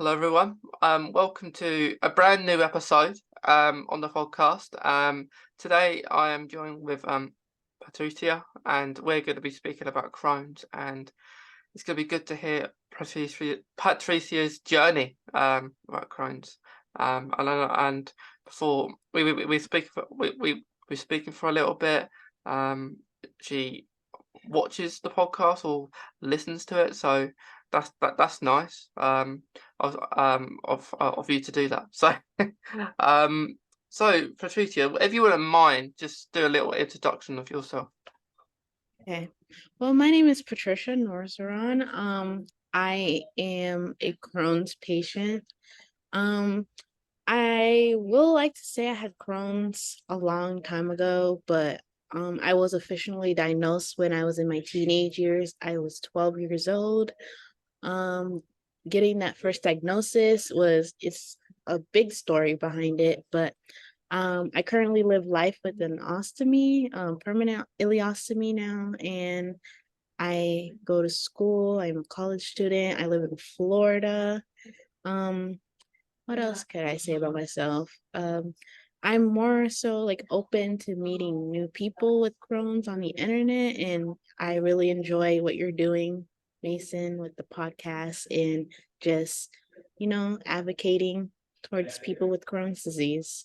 Hello, everyone. Welcome to a brand new episode on the podcast. Today I am joined with Patricia, and we're going to be speaking about Crohn's, and it's going to be good to hear Patricia's journey about Crohn's. And before we speak for, we're speaking for a little bit. She watches the podcast or listens to it, so that's nice of you to do that. So so Patricia, if you wouldn't mind, just do a little introduction of yourself. Okay. Well, my name is Patricia Norzaron. I am a Crohn's patient. I will like to say I had Crohn's a long time ago, but I was officially diagnosed when I was in my teenage years. I was 12 years old. Um, Getting that first diagnosis it's a big story behind it, but I currently live life with an ostomy, permanent ileostomy now, and I go to school. I'm a college student. I live in Florida. Um, what else could I say about myself? I'm more so like open to meeting new people with Crohn's on the internet, and I really enjoy what you're doing, Mason, with the podcast and just, advocating towards people with Crohn's disease.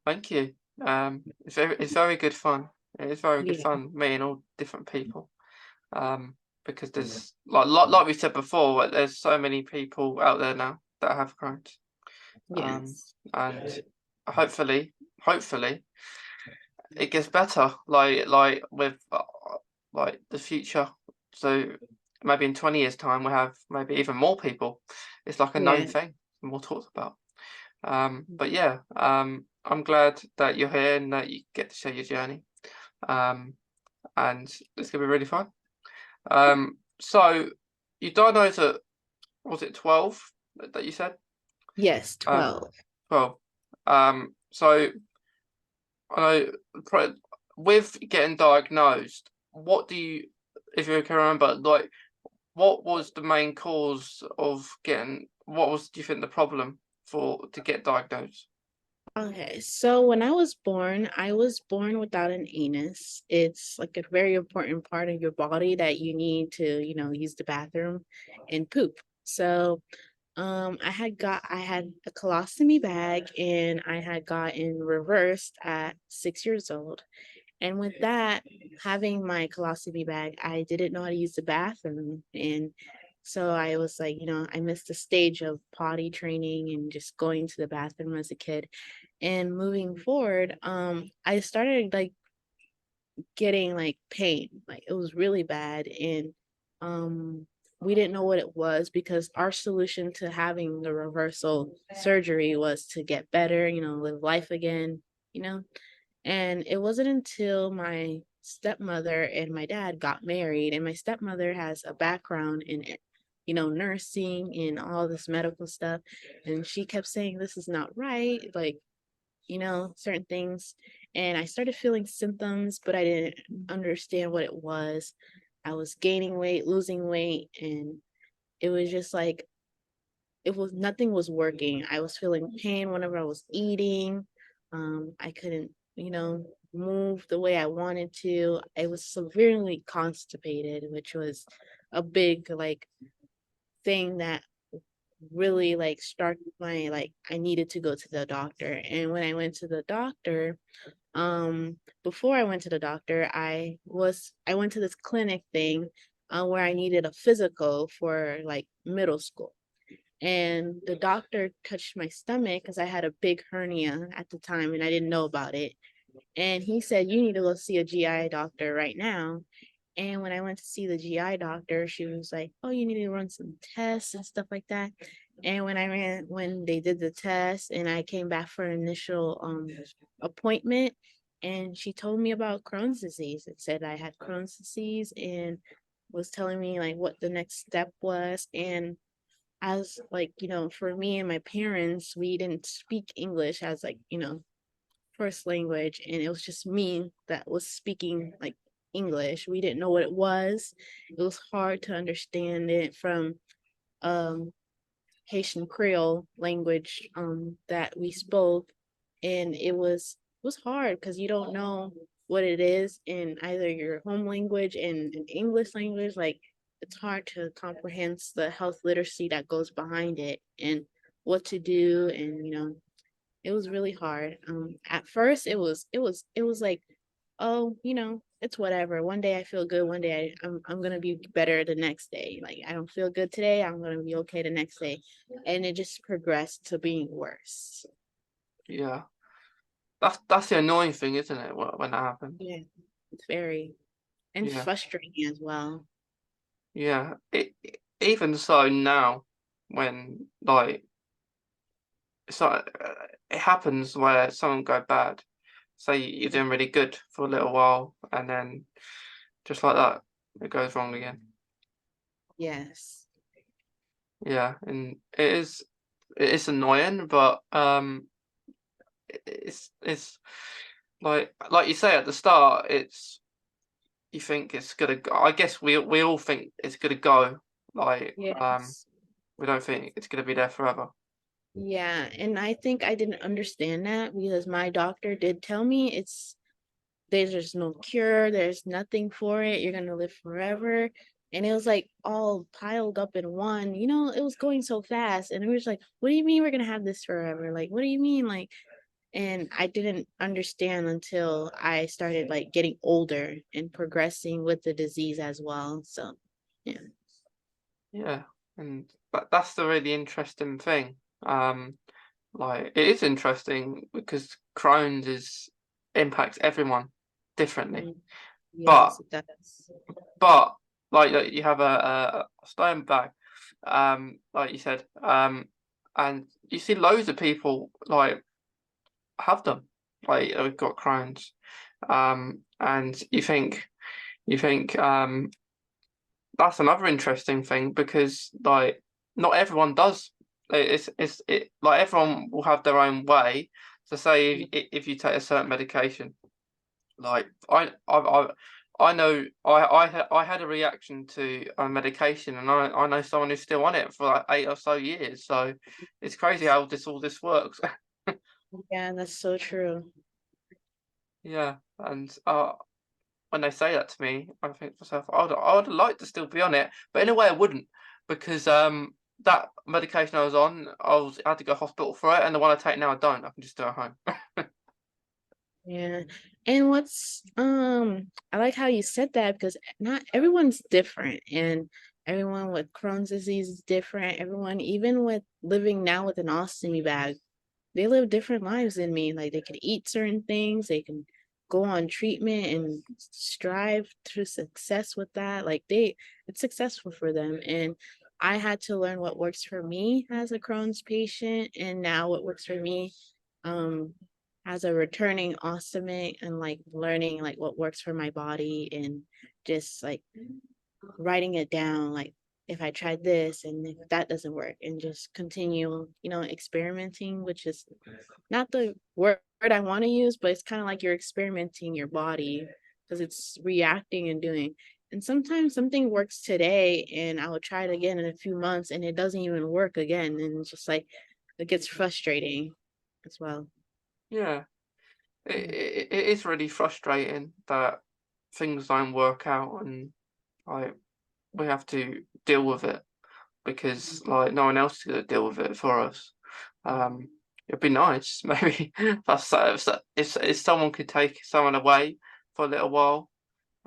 Thank you. It's very good fun. It is very good Yeah. fun meeting all different people. Because there's like we said before, there's so many people out there now that have Crohn's. Yes. And hopefully it gets better, like with like the future. So maybe in 20 years' time we have maybe even more people. It's like a known Yeah. thing, more talked about. But yeah, I'm glad that you're here and that you get to share your journey. And it's gonna be really fun. So you diagnosed at, was it 12 that you said? Yes, Um, 12. 12. So I know with getting diagnosed, what do you, if you can remember, like what was the main cause of getting, do you think the problem to get diagnosed? Okay, so when I was born without an anus. It's like a very important part of your body that you need to, use the bathroom and poop. So, I had a colostomy bag and I had gotten reversed at 6 years old. And with that, having my colostomy bag, I didn't know how to use the bathroom. And so I was like, I missed the stage of potty training and just going to the bathroom as a kid. And moving forward, I started like getting like pain. Like it was really bad. And we didn't know what it was because our solution to having the reversal surgery was to get better, live life again, you know. And it wasn't until my stepmother and my dad got married, and my stepmother has a background in, nursing and all this medical stuff. And she kept saying, this is not right, like, certain things. And I started feeling symptoms, but I didn't understand what it was. I was gaining weight, losing weight, and it was just like, nothing was working. I was feeling pain whenever I was eating. I couldn't, move the way I wanted to. I was severely constipated, which was a big like thing that really like started my like I needed to go to the doctor. And when I went to the doctor, before I went to the doctor, I went to this clinic thing where I needed a physical for like middle school. And the doctor touched my stomach because I had a big hernia at the time and I didn't know about it. And he said, you need to go see a GI doctor right now. And when I went to see the GI doctor, she was like, oh, you need to run some tests and stuff like that. And when they did the test and I came back for an initial appointment, and she told me about Crohn's disease. It said I had Crohn's disease and was telling me like what the next step was. And as like, for me and my parents, we didn't speak English as like, first language, and it was just me that was speaking like English. We didn't know what it was. It was hard to understand it from um Haitian Creole language that we spoke, and it was hard because you don't know what it is in either your home language and an English language. Like it's hard to comprehend the health literacy that goes behind it and what to do, and it was really hard. At first it was like, oh, it's whatever. One day I feel good, one day I'm gonna be better the next day. Like I don't feel good today, I'm gonna be okay the next day. And it just progressed to being worse. Yeah. That's the annoying thing, isn't it? When that happens. Yeah, it's very and Yeah. frustrating as well. Yeah. Even so now, when like so it happens where something go bad. Say you're doing really good for a little while, and then just like that, it goes wrong again. Yes. Yeah, and it is annoying, but it's like you say at the start, you think it's gonna go. I guess we all think it's gonna go. Like Yes. we don't think it's gonna be there forever. Yeah, and I think I didn't understand that because my doctor did tell me there's just no cure, there's nothing for it, you're gonna live forever. And it was like all piled up in one, it was going so fast. And we was like, what do you mean we're gonna have this forever? Like, what do you mean? Like, and I didn't understand until I started like getting older and progressing with the disease as well. So yeah. Yeah, and that's the really interesting thing. Like it is interesting because Crohn's impacts everyone differently. Mm, But yes, it does. but like you have a stone bag, like you said, and you see loads of people like have them, like who've got Crohn's, and you think that's another interesting thing because like not everyone does. It's like everyone will have their own way. So say if you take a certain medication, like I know I had a reaction to a medication, and I know someone who's still on it for like 8 or so years. So it's crazy how all this works. Yeah, that's so true. Yeah, and when they say that to me, I think to myself, I would like to still be on it, but in a way I wouldn't, because that medication I was on, I had to go to hospital for it, and the one I take now I don't. I can just do it at home. Yeah. And I like how you said that because not everyone's different, and everyone with Crohn's disease is different. Everyone, even with living now with an ostomy bag, they live different lives than me. Like they can eat certain things, they can go on treatment and strive to success with that. Like it's successful for them. And I had to learn what works for me as a Crohn's patient, and now what works for me um as a returning ostomy, and like learning like what works for my body, and just like writing it down, like if I tried this and if that doesn't work, and just continue, experimenting, which is not the word I want to use, but it's kind of like you're experimenting your body because it's reacting and doing. And sometimes something works today and I will try it again in a few months and it doesn't even work again. And it's just like it gets frustrating as well. Yeah, Yeah. it is really frustrating that things don't work out, and like we have to deal with it because like no one else is gonna deal with it for us. Um, it'd be nice maybe if someone could take someone away for a little while.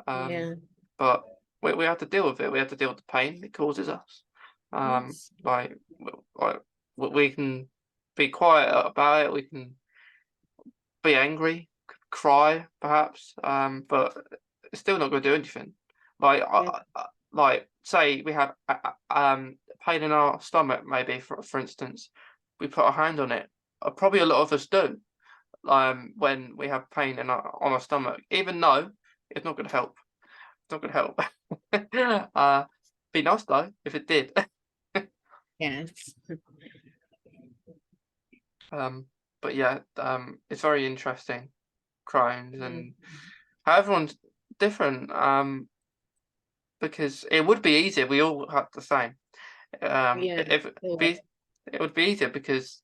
Um, Yeah. but we have to deal with it. We have to deal with the pain it causes us. Yes. Like like we can be quiet about it. We can be angry, cry perhaps. But it's still not going to do anything. Like Yeah. like say we have pain in our stomach, maybe for instance, we put our hand on it. Probably a lot of us do. When we have pain on our stomach, even though it's not going to help. It's not going to help. Be nice though if it did. Yes. um, but yeah, it's very interesting, Crohn's, Yeah. and how everyone's different. Because it would be easier. We all have the same. Yeah. If It be was. it would be easier because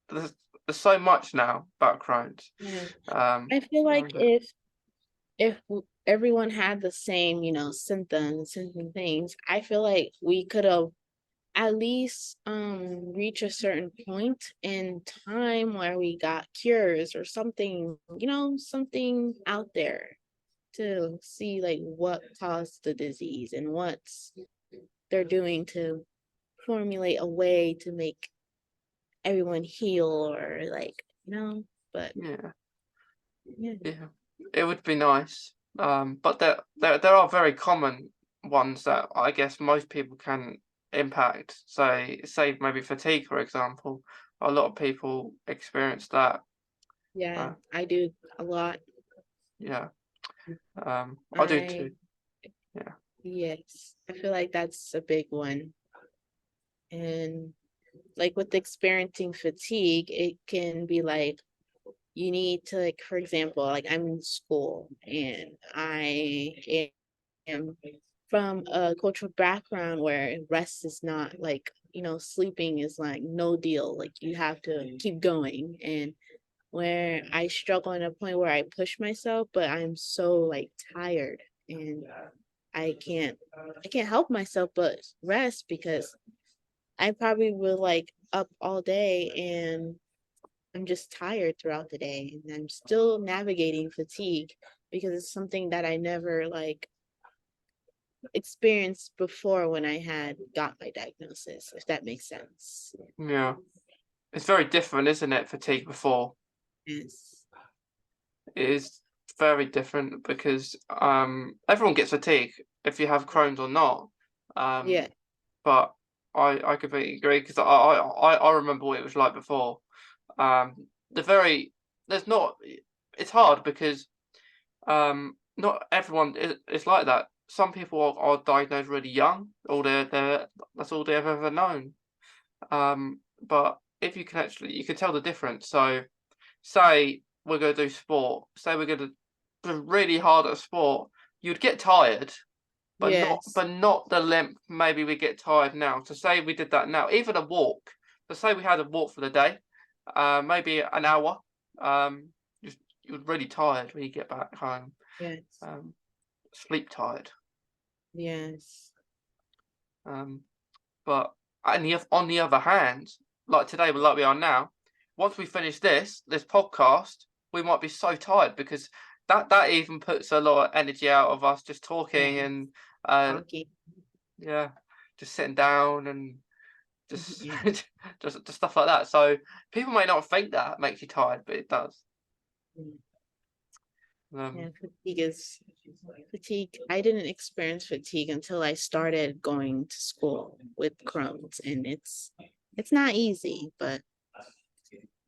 there's so much now about Crohn's. Yeah. Um, I feel like but- if everyone had the same, symptoms and things, I feel like we could have at least reach a certain point in time where we got cures or something, something out there to see like what caused the disease and what's they're doing to formulate a way to make everyone heal or like, but yeah, yeah. yeah, it would be nice. But there are very common ones that I guess most people can impact. Say maybe fatigue, for example. A lot of people experience that. Yeah, Uh, I do a lot. yeah, I do I too. Yeah, Yes, I feel like that's a big one. And like with experiencing fatigue, it can be like you need to like, for example, like I'm in school and I am from a cultural background where rest is not like, sleeping is like no deal. Like you have to keep going. And where I struggle in a point where I push myself, but I'm so like tired and I can't help myself but rest because I probably will like up all day and I'm just tired throughout the day and I'm still navigating fatigue because it's something that I never like experienced before when I had got my diagnosis, if that makes sense. yeah. It's very different, isn't it? Fatigue before. Yes. It is very different because everyone gets fatigue if you have Crohn's or not. Yeah. But I completely agree because I remember what it was like before. Um, the very there's not it's hard because not everyone is like that. Some people are diagnosed really young, or they're that's all they've ever known. But if you can actually you can tell the difference. So say we're going to do sport, say we're going to do really hard at sport, you'd get tired, Yes. but not the length maybe we get tired now. So say we did that now, even a walk. So say we had a walk for the day, maybe an hour. Um, you're really tired when you get back home. Yes. Um, sleep tired. Yes. Um, but on the other hand, like today, like we are now, once we finish this podcast, we might be so tired because that even puts a lot of energy out of us just talking Yes. and Talking. yeah, just sitting down and just Yeah. just stuff like that. So people may not think that makes you tired, but it does. Yeah, Um, fatigue. I didn't experience fatigue until I started going to school with Crohn's, and it's not easy, but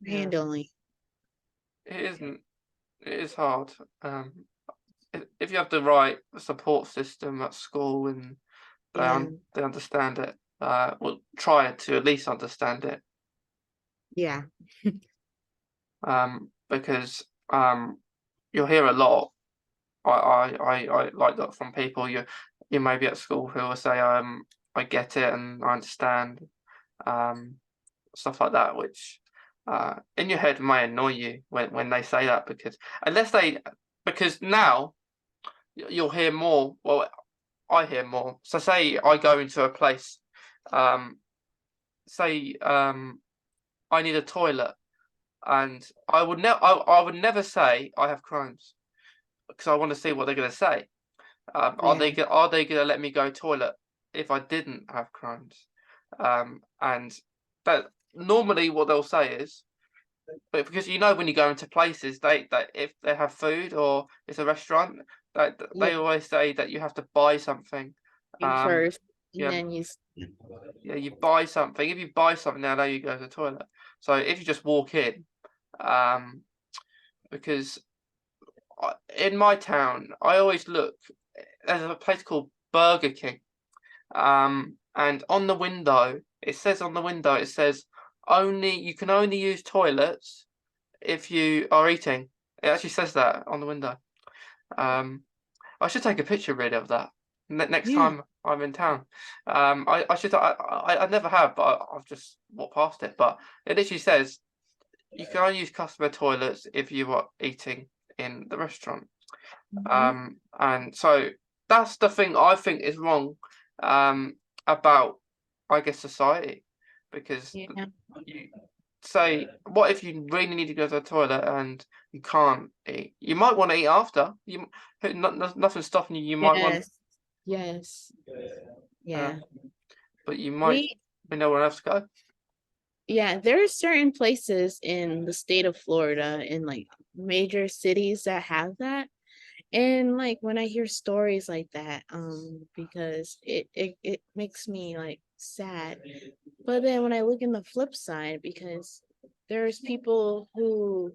yeah, handling. it isn't. It is hard. If you have the right support system at school and Yeah, they understand it, well, try to at least understand it, yeah, because you'll hear a lot. I like that from people you may be at school who will say I get it and I understand, um, stuff like that, which in your head may annoy you when they say that unless they because now you'll hear more. Well, I hear more. So say I go into a place, um, say I need a toilet, and I would never say I have Crohn's because I want to see what they're going to say. yeah. Are they going to let me go toilet if I didn't have Crohn's? And that normally what they'll say is, but because when you go into places, they if they have food or it's a restaurant, Yeah, they always say that you have to buy something. Um, first, and yeah, then yeah, you buy something. If you buy something now, you go to the toilet. So if you just walk in, um, because in my town, I always look. There's a place called Burger King, and on the window, it says only you can only use toilets if you are eating. It actually says that on the window. Um, I should take a picture really of that. next Yeah. time I'm in town. I never have, but I've just walked past it. But it literally says you can only use customer toilets if you are eating in the restaurant. Mhm. And so that's the thing I think is wrong about, I guess, society, because Yeah. you say, what if you really need to go to the toilet and you can't eat? You might want to eat after. Nothing's stopping you. You might want, Yes. Yes. uh, Yeah. but you might We be nowhere else to go. Yeah, there are certain places in the state of Florida, in like major cities, that have that. And like when I hear stories like that, because it makes me like sad. But then when I look in the flip side, because there's people who,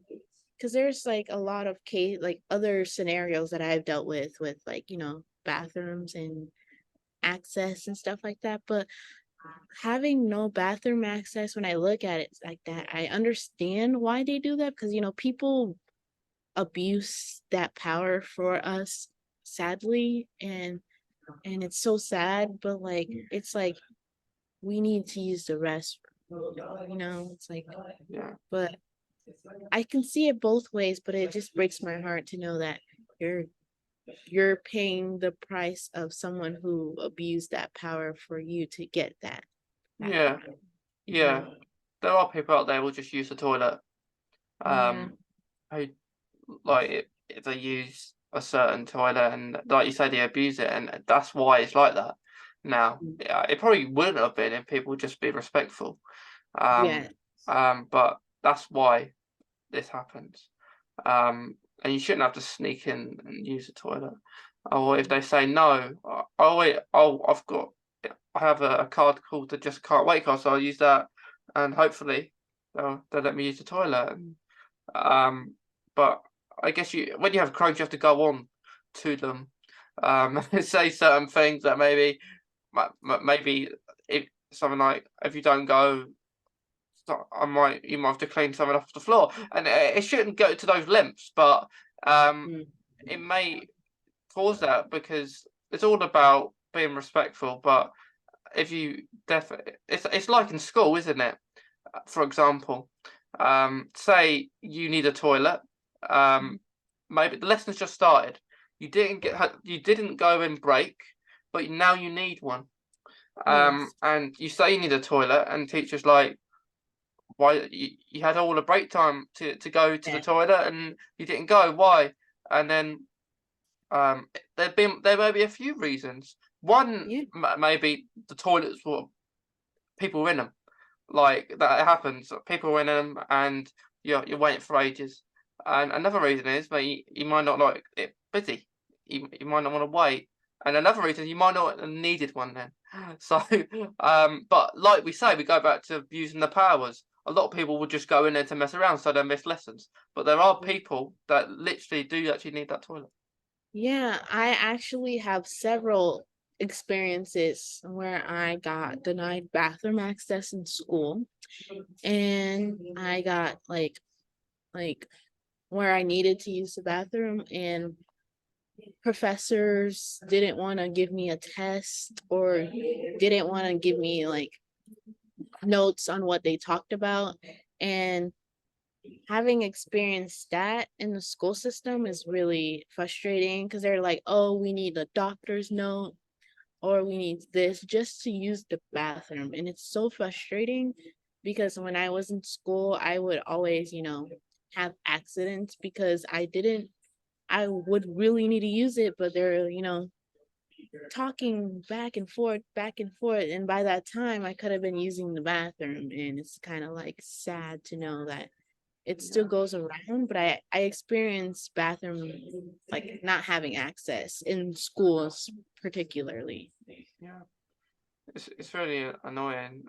because there's like a lot of case, like other scenarios that I've dealt with like, bathrooms and access and stuff like that. But having no bathroom access, when I look at it like that, I understand why they do that, because people abuse that power for us, sadly. And it's so sad, but like it's like we need to use the restroom, it's like, Yeah, but I can see it both ways, but it just breaks my heart to know that you're you're paying the price of someone who abused that power for you to get that yeah, bathroom. yeah. There are people out there who will just use the toilet. Yeah. Who like if they use a certain toilet and, like you say, they abuse it, and that's why it's like that now. Yeah, it probably wouldn't have been if people just be respectful. Yeah. But that's why this happens. And you shouldn't have to sneak in and use the toilet. Or if they say no, I have a card called the Just Can't Wait card, so I'll use that, and hopefully they'll let me use the toilet. Um, but I guess when you have Crohn's, you have to go on to them, say certain things that maybe if something like, if you don't go, you might have to clean something off the floor, and it shouldn't go to those lengths, but Mm. it may cause that, because it's all about being respectful. But if you definitely, it's like in school, isn't it? For example, say you need a toilet, um, maybe the lesson's just started. You didn't go in break, but now you need one. Yes. And you say you need a toilet, and teacher's like, why you had all the break time to go to the Yeah. toilet and you didn't go? Why? And then um, there may be a few reasons. One, Yeah. maybe the toilets were people were in them, like that happens. People are in them, and you're waiting for ages. And another reason is, maybe you might not like it busy. You might not want to wait. And another reason, you might not have needed one then. So, but like we say, we go back to using the powers. A lot of people will just go in there to mess around, so they miss lessons. But there are people that literally do actually need that toilet. Yeah, I actually have several experiences where I got denied bathroom access in school, and I got like where I needed to use the bathroom, and professors didn't want to give me a test or didn't want to give me like notes on what they talked about. And having experienced that in the school system is really frustrating, because they're like, oh, we need a doctor's note or we need this just to use the bathroom. And it's so frustrating, because when I was in school, I would always, have accidents because I would really need to use it, but they're, talking back and forth. And by that time, I could have been using the bathroom. And it's kind of like sad to know that it still Yeah, goes around. But I experienced bathroom like not having access in schools particularly. yeah. It's really annoying.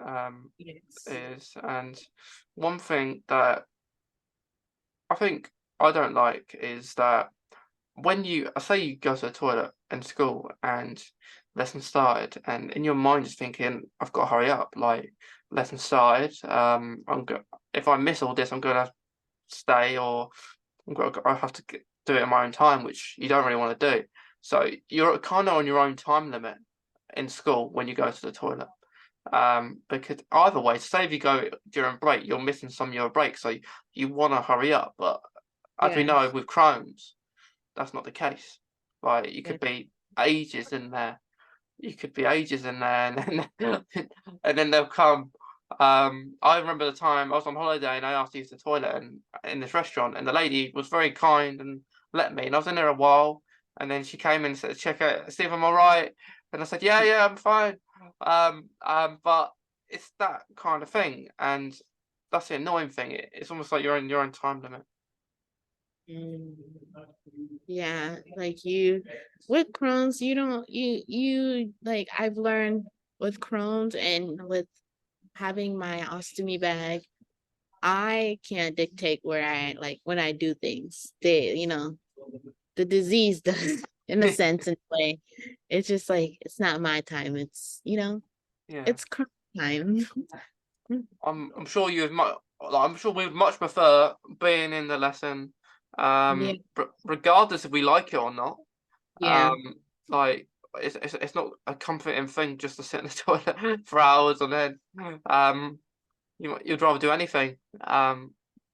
Yes. Is and one thing that I think I don't like is that when I say you go to the toilet in school and lesson started, and in your mind you're thinking, I've got to hurry up, like lesson started. If I miss all this, I'm gonna have to stay, or I have to do it in my own time, which you don't really want to do. So you're kind of on your own time limit in school when you go to the toilet. Because either way, say if you go during break, you're missing some of your break, so you want to hurry up. But as we know Yes. with Crohn's, that's not the case. Right? You Yeah. could be ages in there. You could be ages in there, and then and then they'll come. I remember the time I was on holiday and I asked to use the toilet and in this restaurant, and the lady was very kind and let me. And I was in there a while, and then she came and said, "Check out, see if I'm all right." And I said, "Yeah, yeah, I'm fine." But it's that kind of thing, and that's the annoying thing. It's almost like you're in your own time limit. Mm. Yeah, like you with Crohn's, you don't you like I've learned with Crohn's and with having my ostomy bag, I can't dictate where I like when I do things. The disease does in a sense in a way. It's just like it's not my time. Yeah. It's Crohn's time. I'm sure you would much. I'm sure we would much prefer being in the lesson, Yeah, regardless if we like it or not. yeah. Um, like it's not a comforting thing just to sit in the toilet for hours and then you'd rather do anything than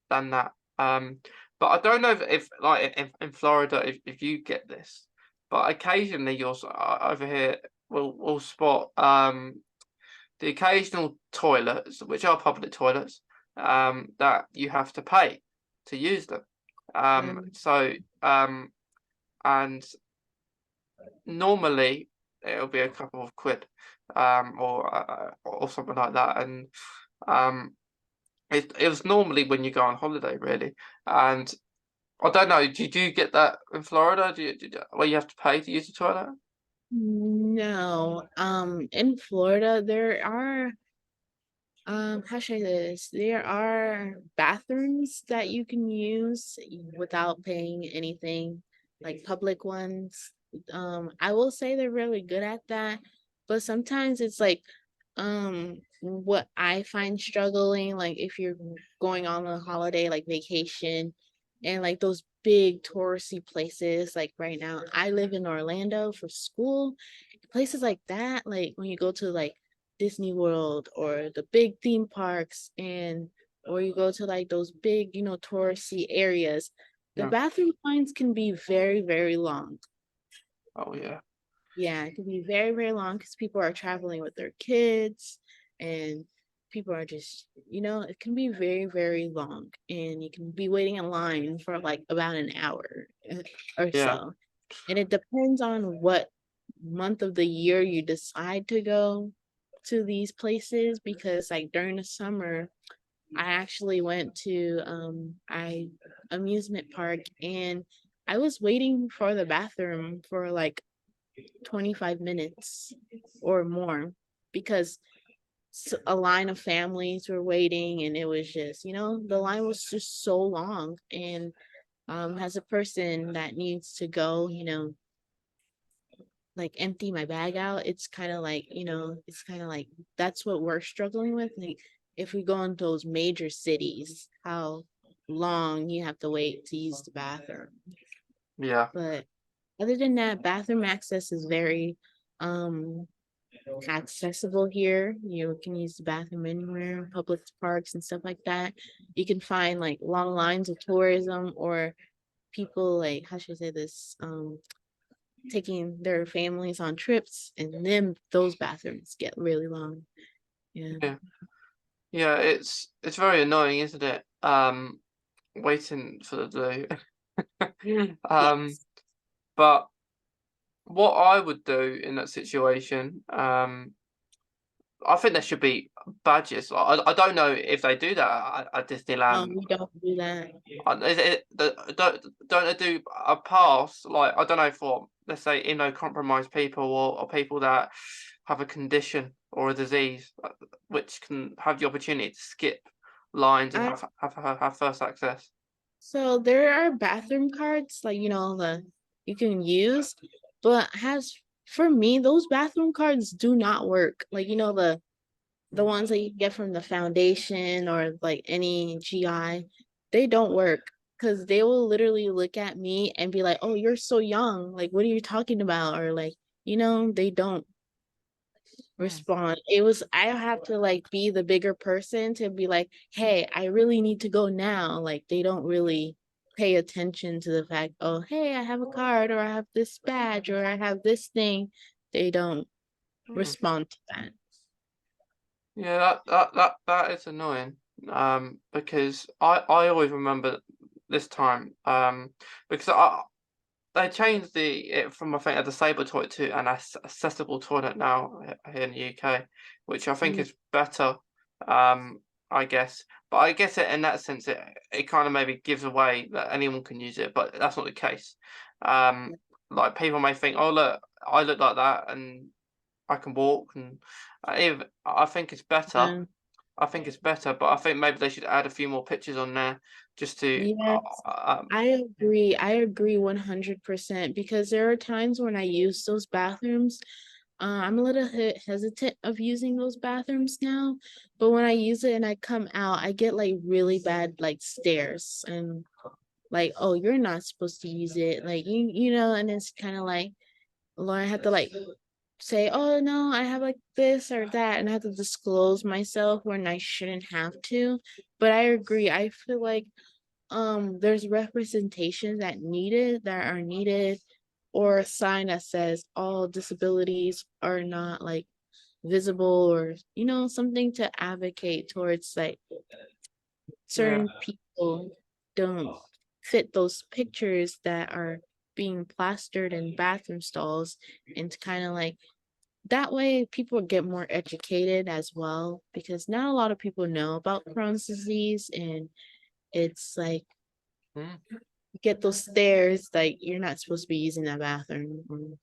that. But I don't know if like in Florida if you get this, but occasionally you're over here we'll spot the occasional toilets, which are public toilets, that you have to pay to use them. Um, So and normally it'll be a couple of quid, or something like that, and um, it was normally when you go on holiday, really. And I don't know, did you get that in Florida? Where you have to pay to use the toilet? no. In Florida there are how should I say this? There are bathrooms that you can use without paying anything, like public ones. I will say they're really good at that, but sometimes it's like, what I find struggling, like if you're going on a holiday, like vacation, and like those big touristy places, like right now, I live in Orlando for school, places like that, like when you go to like Disney World or the big theme parks and or you go to like those big, touristy areas, the Yeah. bathroom lines can be very, very long. Oh yeah. Yeah, it can be very, very long because people are traveling with their kids and people are just, it can be very, very long and you can be waiting in line for like about an hour or Yeah. so. And it depends on what month of the year you decide to go to these places because like during the summer I actually went to I amusement park and I was waiting for the bathroom for like 25 minutes or more because a line of families were waiting and it was just, the line was just so long and as a person that needs to go, like empty my bag out, it's kind of like, that's what we're struggling with. Like if we go into those major cities, how long you have to wait to use the bathroom. Yeah. But other than that, bathroom access is very um accessible here. You can use the bathroom anywhere, public parks and stuff like that. You can find like long lines of tourism or people like how should I say this? Taking their families on trips and then those bathrooms get really long. Yeah. Yeah. Yeah. It's very annoying, isn't it? Waiting for the do. Yes. But what I would do in that situation, I think there should be badges. I don't know if they do that at No, Disneyland. we don't do that. Is it don't they do a pass, like, I don't know, for, let's say, immunocompromised people or people that have a condition or a disease, which can have the opportunity to skip lines and I have first access? so there are bathroom cards like the you can use, but has for me those bathroom cards do not work. Like the ones that you get from the foundation or like any GI, they don't work. because they will literally look at me and be like, "Oh, you're so young. Like, what are you talking about?" Or like, they don't Hmm. respond. I have to like be the bigger person to be like, "Hey, I really need to go now." Like, they don't really pay attention to the fact, "Oh, hey, I have a card, or I have this badge, or I have this thing." They don't Hmm. respond to that. Yeah, that is annoying. Because I always remember this time. Because they changed it from, I think, a disabled toilet to an accessible toilet now here in the UK, which I think Yeah. is better. Um, I guess, but I guess in that sense, it kind of maybe gives away that anyone can use it, but that's not the case. Um, like people may think, oh look, I look like that, and I can walk, and I think it's better. Yeah. I think it's better, but I think maybe they should add a few more pictures on there just to. Yes, I Yeah. agree. I agree 100% because there are times when I use those bathrooms. I'm a little hesitant of using those bathrooms now, but when I use it and I come out, I get like really bad like stares and like, "Oh, you're not supposed to use it." Like and it's kind of like, Lauren had to like say, "Oh no, I have like this or that," and I have to disclose myself when I shouldn't have to. But I agree. I feel like there's representation that are needed, or a sign that says all disabilities are not like visible, or something to advocate towards like Yeah. certain people don't fit those pictures that are being plastered in bathroom stalls, and to kind of like that way people get more educated as well, because not a lot of people know about Crohn's disease, and it's like Mm. get those stairs, like you're not supposed to be using that bathroom.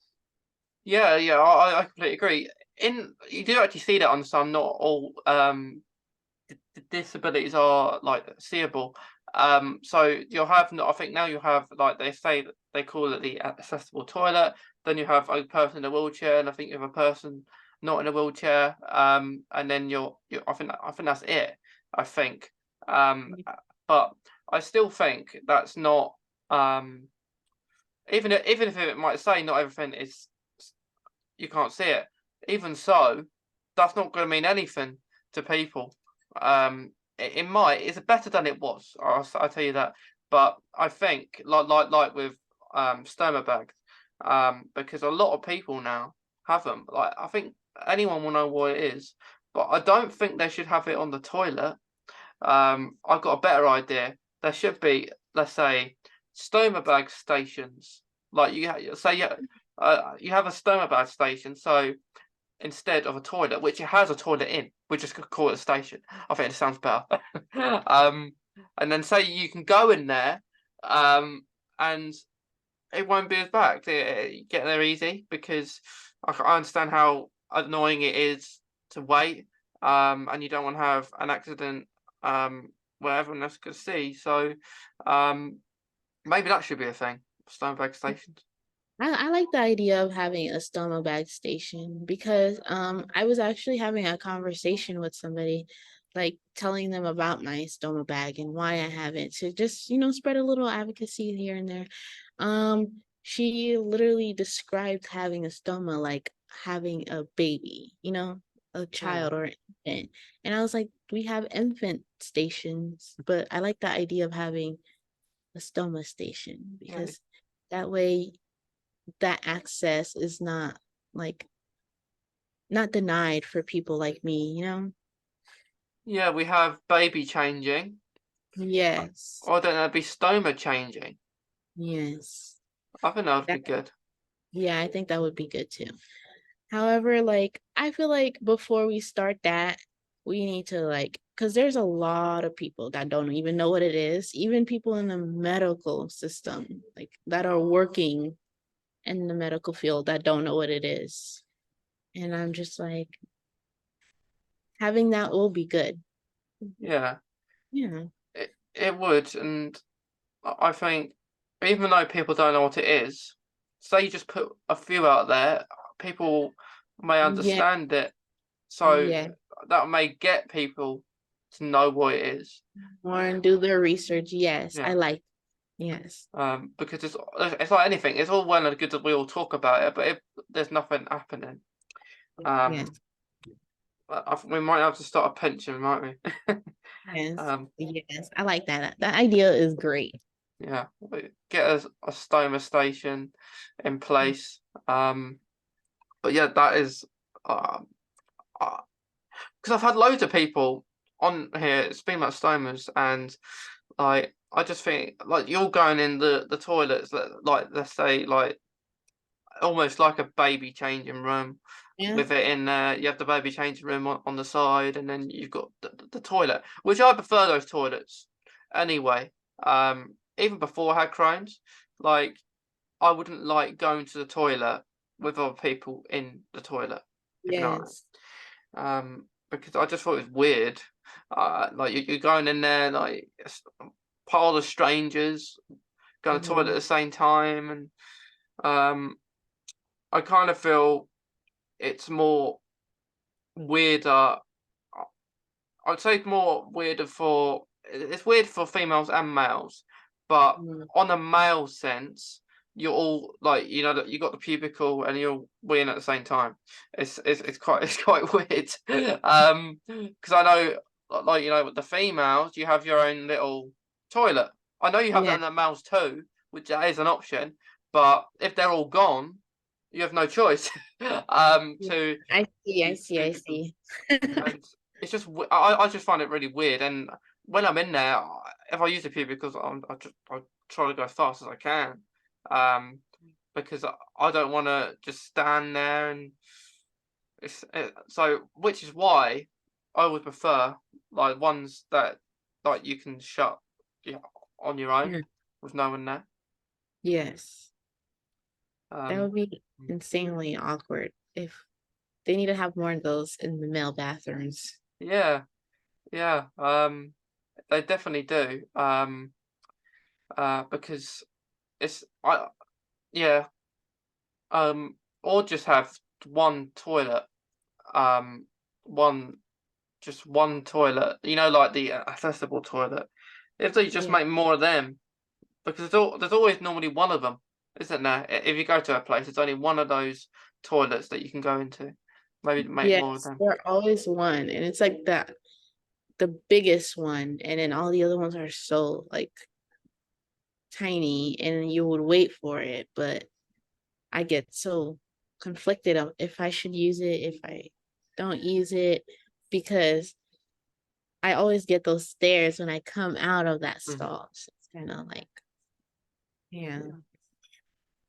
Yeah, yeah, I completely agree. You do actually see that on some, not all the disabilities are like seeable. So you'll have, I think now you have, like they say that they call it the accessible toilet. Then you have a person in a wheelchair, and I think you have a person not in a wheelchair. And then I think that's it. I think. But I still think that's not um even if it might say not everything is, you can't see it. Even so, that's not going to mean anything to people. It might. It's better than it was. I'll tell you that. But I think, like with stoma bags, because a lot of people now have them. Like I think anyone will know what it is, but I don't think they should have it on the toilet. I've got a better idea. There should be, let's say, stoma bag stations. Like you have a stoma bag station. So instead of a toilet, which it has a toilet in, we just could call it a station. I think it sounds better. um, and then say you can go in there, and it won't be as bad. You get there easy because I understand how annoying it is to wait, and you don't want to have an accident, where everyone else could see. So, um, maybe that should be a thing. Stone bag stations. I like the idea of having a stoma bag station because I was actually having a conversation with somebody, like telling them about my stoma bag and why I have it, to just spread a little advocacy here and there. She literally described having a stoma like having a baby, a Hmm. child or an infant. And I was like, we have infant stations, but I like the idea of having a stoma station Yeah, because that way that access is not like not denied for people like me. yeah. We have baby changing. Yes. Or don't know, be stoma changing. Yes. I think that would That be good. yeah, I think that would be good too. However, like I feel like before we start that, we need to like because there's a lot of people that don't even know what it is, even people in the medical system, like that are working in the medical field that don't know what it is. And I'm just like, having that will be good. Yeah, Yeah. it would, and I think even though people don't know what it is, say you just put a few out there, people may Yeah. understand it. So Yeah. that may get people to know what it is. More and do their research. Yes, I Yeah, like. Yes. Because it's like anything. It's all well and good that we all talk about it, but if there's nothing happening, Yes. we might have to start a pension, might we? Yes. Yes. I like that. That idea is great. Yeah, get a Stoma station in place. But yeah, that is because I've had loads of people on here speaking about stomas, and like I just think like you're going in the toilets that like let's say like almost like a baby changing room Yeah. with it in there. You have the baby changing room on the side, and then you've got the toilet, which I prefer those toilets anyway. Even before I had Crohn's, like I wouldn't like going to the toilet with other people in the toilet, if you know what I mean. Yes. Because I just thought it was weird. Like you're going in there like a pile of strangers going to the toilet at Mhm. the same time, and I kind of feel it's more weirder. I'd say it's more weirder for it's weird for females and males, but Mhm. on a male sense, you're all like you know that you got the pubicle and you're weeing at the same time. It's quite it's quite weird. Because I know like you know with the females you have your own little toilet. I know you have that Yeah. in the males too, which is an option. But if they're all gone, you have no choice to I see. I use the see. I pubicle. see. And it's just I just find it really weird. And when I'm in there, if I use the pubic, because I try to go as fast as I can, um, because I don't want to just stand there and so which is why I would prefer like ones that like you can shut yeah, on your own Yeah. with no one there. Yes. That Um, would be insanely awkward if they need to have more of those in the male bathrooms. yeah, yeah, they definitely do. Because it's I yeah. Or just have one toilet, um, one just one toilet, you know, like the accessible toilet. If they just Yeah. make more of them, because there's always normally one of them, isn't there? If you go to a place, there's only one of those toilets that you can go into. Maybe make more of Yes, them. there are always one, and it's like the biggest one, and then all the other ones are so like tiny, and you would wait for it, but I get so conflicted of if I should use it, if I don't use it, because I always get those stares when I come out of that Mhm. stall. So it's kind of like, yeah,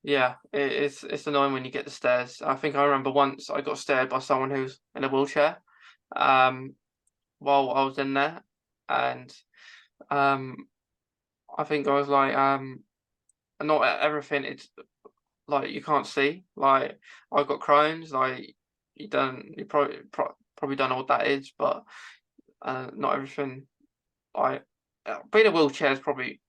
Yeah, it's annoying when you get the stairs. I think I remember once I got stared by someone who's in a wheelchair, um, while I was in there, and um, I think I was like, not everything. It's like you can't see. Like I've got Crohn's. Like you probably don't know what that is, but not everything. Like being in a wheelchair is probably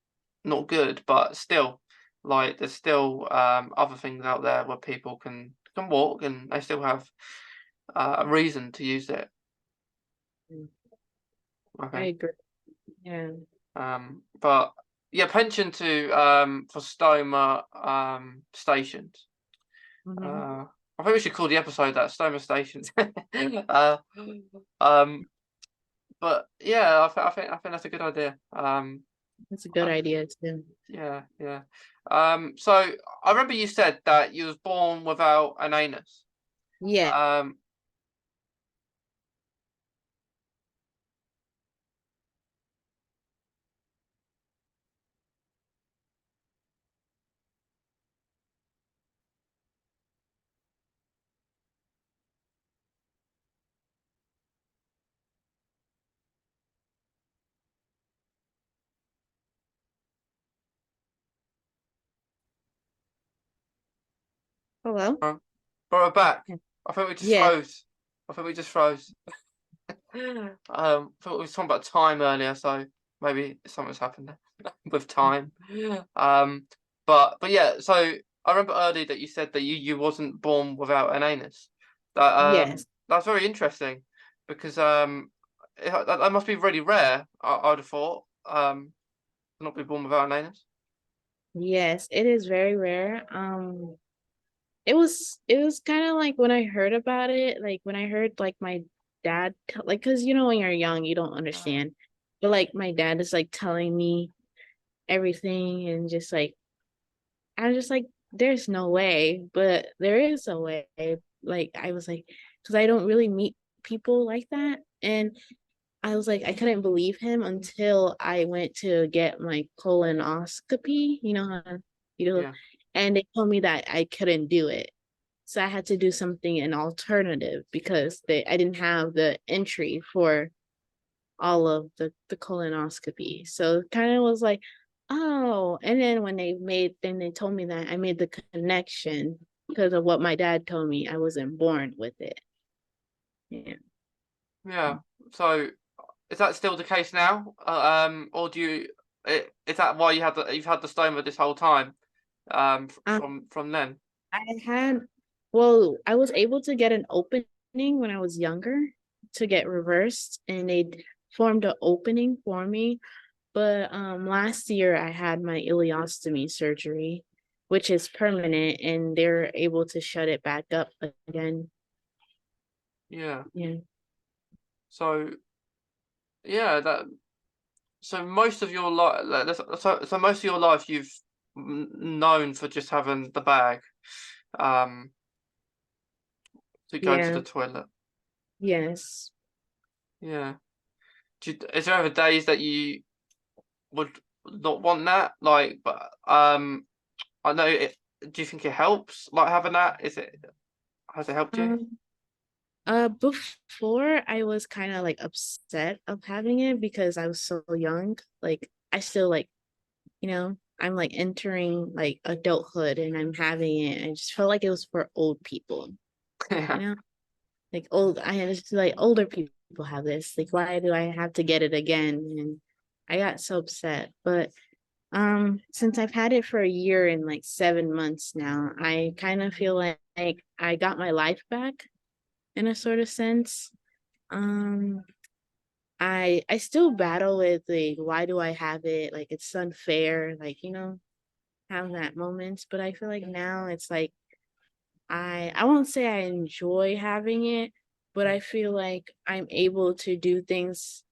not good, but still, like there's still other things out there where people can walk and they still have a reason to use it. mm, I I think. agree. Yeah. But yeah, pension to for stoma stations. Mhm. Uh, I think we should call the episode that Stoma Stations. uh, um, but yeah, I think that's a good idea. That's a good Uh, idea too. yeah, yeah. So I remember you said that you was born without an anus. Yeah. Um, Hello? but we're back. I think we just Yeah. froze. I think we just froze. I thought we were talking about time earlier, so maybe something's happened there with time. Um, but yeah, so I remember earlier that you said that you wasn't born without an anus. Yes. That's very interesting because that must be really rare. I'd have thought to not be born without an anus. Yes, it is very rare. It was kind of like when I heard about it, like when I heard like my dad like because when you're young you don't Mm. understand, but like my dad is like telling me everything and just like I was just like there's no way, but there is a way. Like I was like because I don't really meet people like that, and I was like I couldn't believe him until I went to get my colonoscopy, you know, Yeah, and they told me that I couldn't do it. So I had to do something an alternative because I didn't have the entry for all of the colonoscopy. So it kind of was like, oh, and then then they told me that I made the connection because of what my dad told me. I wasn't born with it. Yeah. yeah. So is that still the case now? Or is that why you've had the stoma this whole time? Um, From then. I had, well, I was able to get an opening when I was younger to get reversed, and they formed an opening for me. But last year I had my ileostomy surgery, which is permanent, and they're able to shut it back up again. Yeah. Yeah. So yeah, that. So most of your life, so most of your life you've known for just having the bag, um, to go to Yeah. the toilet. Yes. Yeah. Is there ever days that you would not want that? Like, but I know it. Do you think it helps? Like having that? Has it helped you? Um, Before I was kind of like upset of having it because I was so young. Like I still like, I'm like entering like adulthood and I'm having it. I just felt like it was for old people, you Yeah. know? I just like older people have this. Like, why do I have to get it again? And I got so upset. But since I've had it for a year and like 7 months now, I kind of feel like I got my life back in a sort of sense. Um, I still battle with like why do I have it? Like it's unfair, like, have that moments. But I feel like now it's like I won't say I enjoy having it, but I feel like I'm able to do things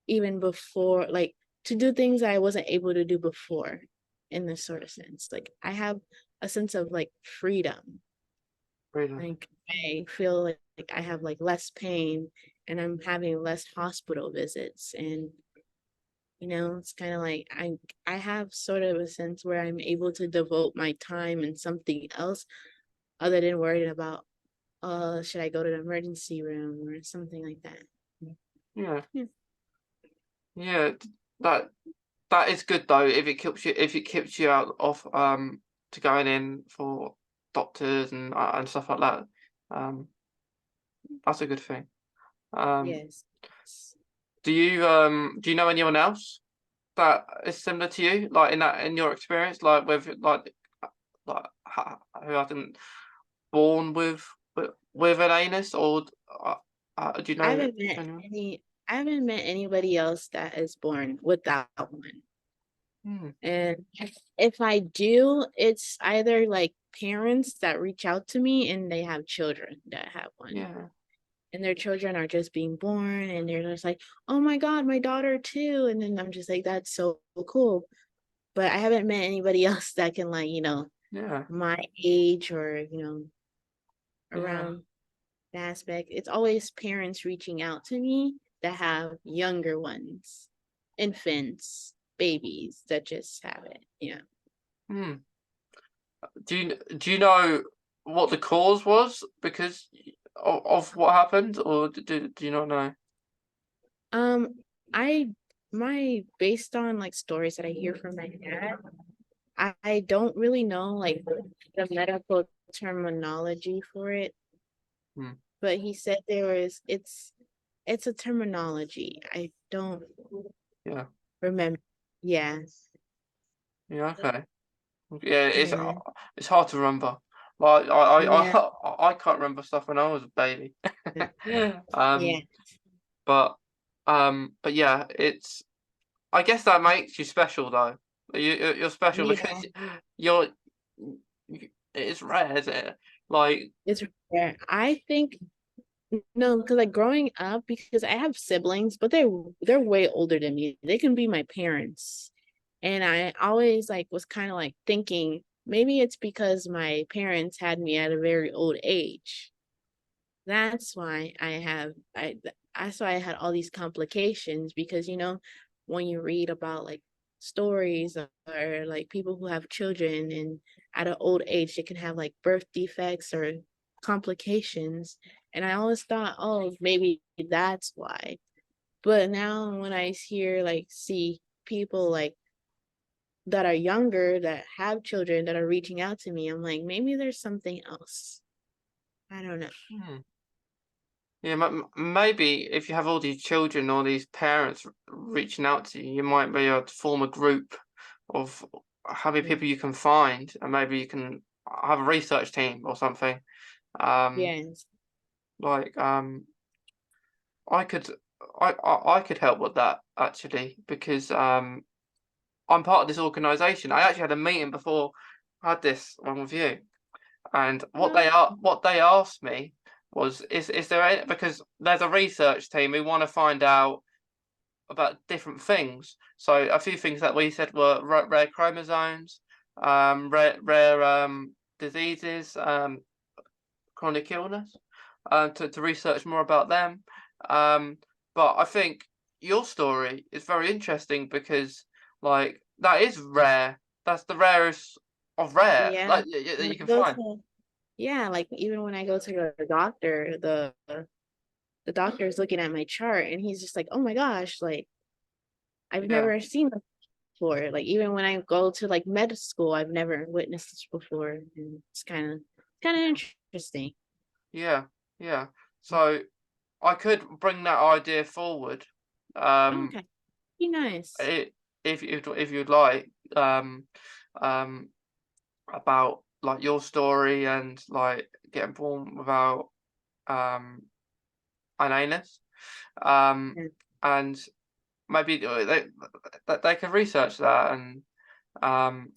even before, like to do things I wasn't able to do before in this sort of sense. Like I have a sense of like freedom. Freedom. Like I feel like I have like less pain and I'm having less hospital visits, and it's kind of like I have sort of a sense where I'm able to devote my time in something else other than worrying about should I go to the emergency room or something like that. Yeah. Yeah. Yeah. That that is good though. If it keeps you out of to going in for doctors and stuff like that. Um, that's a good thing. Um, Yes. do you know anyone else that is similar to you, like in your experience, like with who hasn't born with an anus, or do you I know haven't met anyone? any I haven't met anybody else that is born without one. Hmm. And if I do, it's either like parents that reach out to me and they have children that have one. Yeah. And their children are just being born and they're just like, oh my God, my daughter too. And then I'm just like, that's so cool. But I haven't met anybody else that can like, Yeah. my age or, Yeah. around the aspect. It's always parents reaching out to me that have younger ones, infants, babies that just have it. Yeah. Hmm. Do you know what the cause was because of what happened, or do you not know? Um, I my based on like stories that I hear from my dad, I don't really know like the medical terminology for it, Hmm. but he said it's a terminology. I don't Yeah. remember. Yeah. Yeah. Okay. Yeah. Yeah. It's hard to remember. Like Yeah. I can't remember stuff when I was a baby. Yeah. Um. But but yeah, I guess that makes you special though. You're special Yeah, because you're. It's rare, isn't it? Like, it's rare. I think no, because like growing up, because I have siblings, but they're way older than me. They can be my parents. And I always like was kind of like thinking maybe it's because my parents had me at a very old age. That's why that's why I had all these complications because when you read about like stories or like people who have children and at an old age they can have like birth defects or complications. And I always thought, oh, maybe that's why. But now when I see people like that are younger that have children that are reaching out to me, I'm like, maybe there's something else. I don't know. hmm. Yeah, maybe if you have all these children or these parents reaching out to you, you might be able to form a group of how many Yeah. people you can find, and maybe you can have a research team or something. Um, Yes. like I could, I could help with that actually because I'm part of this organization. I actually had a meeting before I had this one with you. And what they asked me was, is there any, because there's a research team who want to find out about different things. So a few things that we said were rare chromosomes, rare diseases, chronic illness, to research more about them. Um, but I think your story is very interesting because like that is rare. That's the rarest of rare, Yeah. like that When you I can go find. to Yeah, like even when I go to the doctor, the doctor is looking at my chart and he's just like, "Oh my gosh, like I've Yeah. never seen this before." Like even when I go to like med school, I've never witnessed this before, and it's kind of interesting. Yeah, yeah. So I could bring that idea forward, um, Okay, be nice. I if you'd like, um, about like your story and like getting born without an anus, um, Yeah. and maybe they could research that, and um,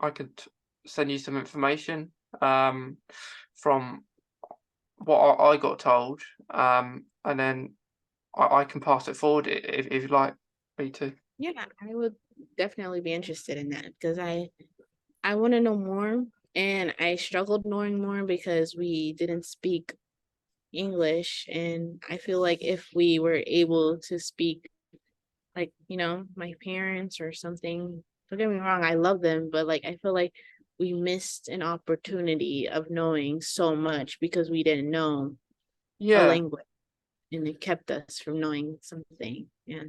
I could send you some information from what I got told, and then I can pass it forward if you'd like me to. Yeah, I would definitely be interested in that because I want to know more, and I struggled knowing more because we didn't speak English, and I feel like if we were able to speak like, my parents or something, don't get me wrong, I love them, but like I feel like we missed an opportunity of knowing so much because we didn't know a Yeah, language and it kept us from knowing something. Yeah.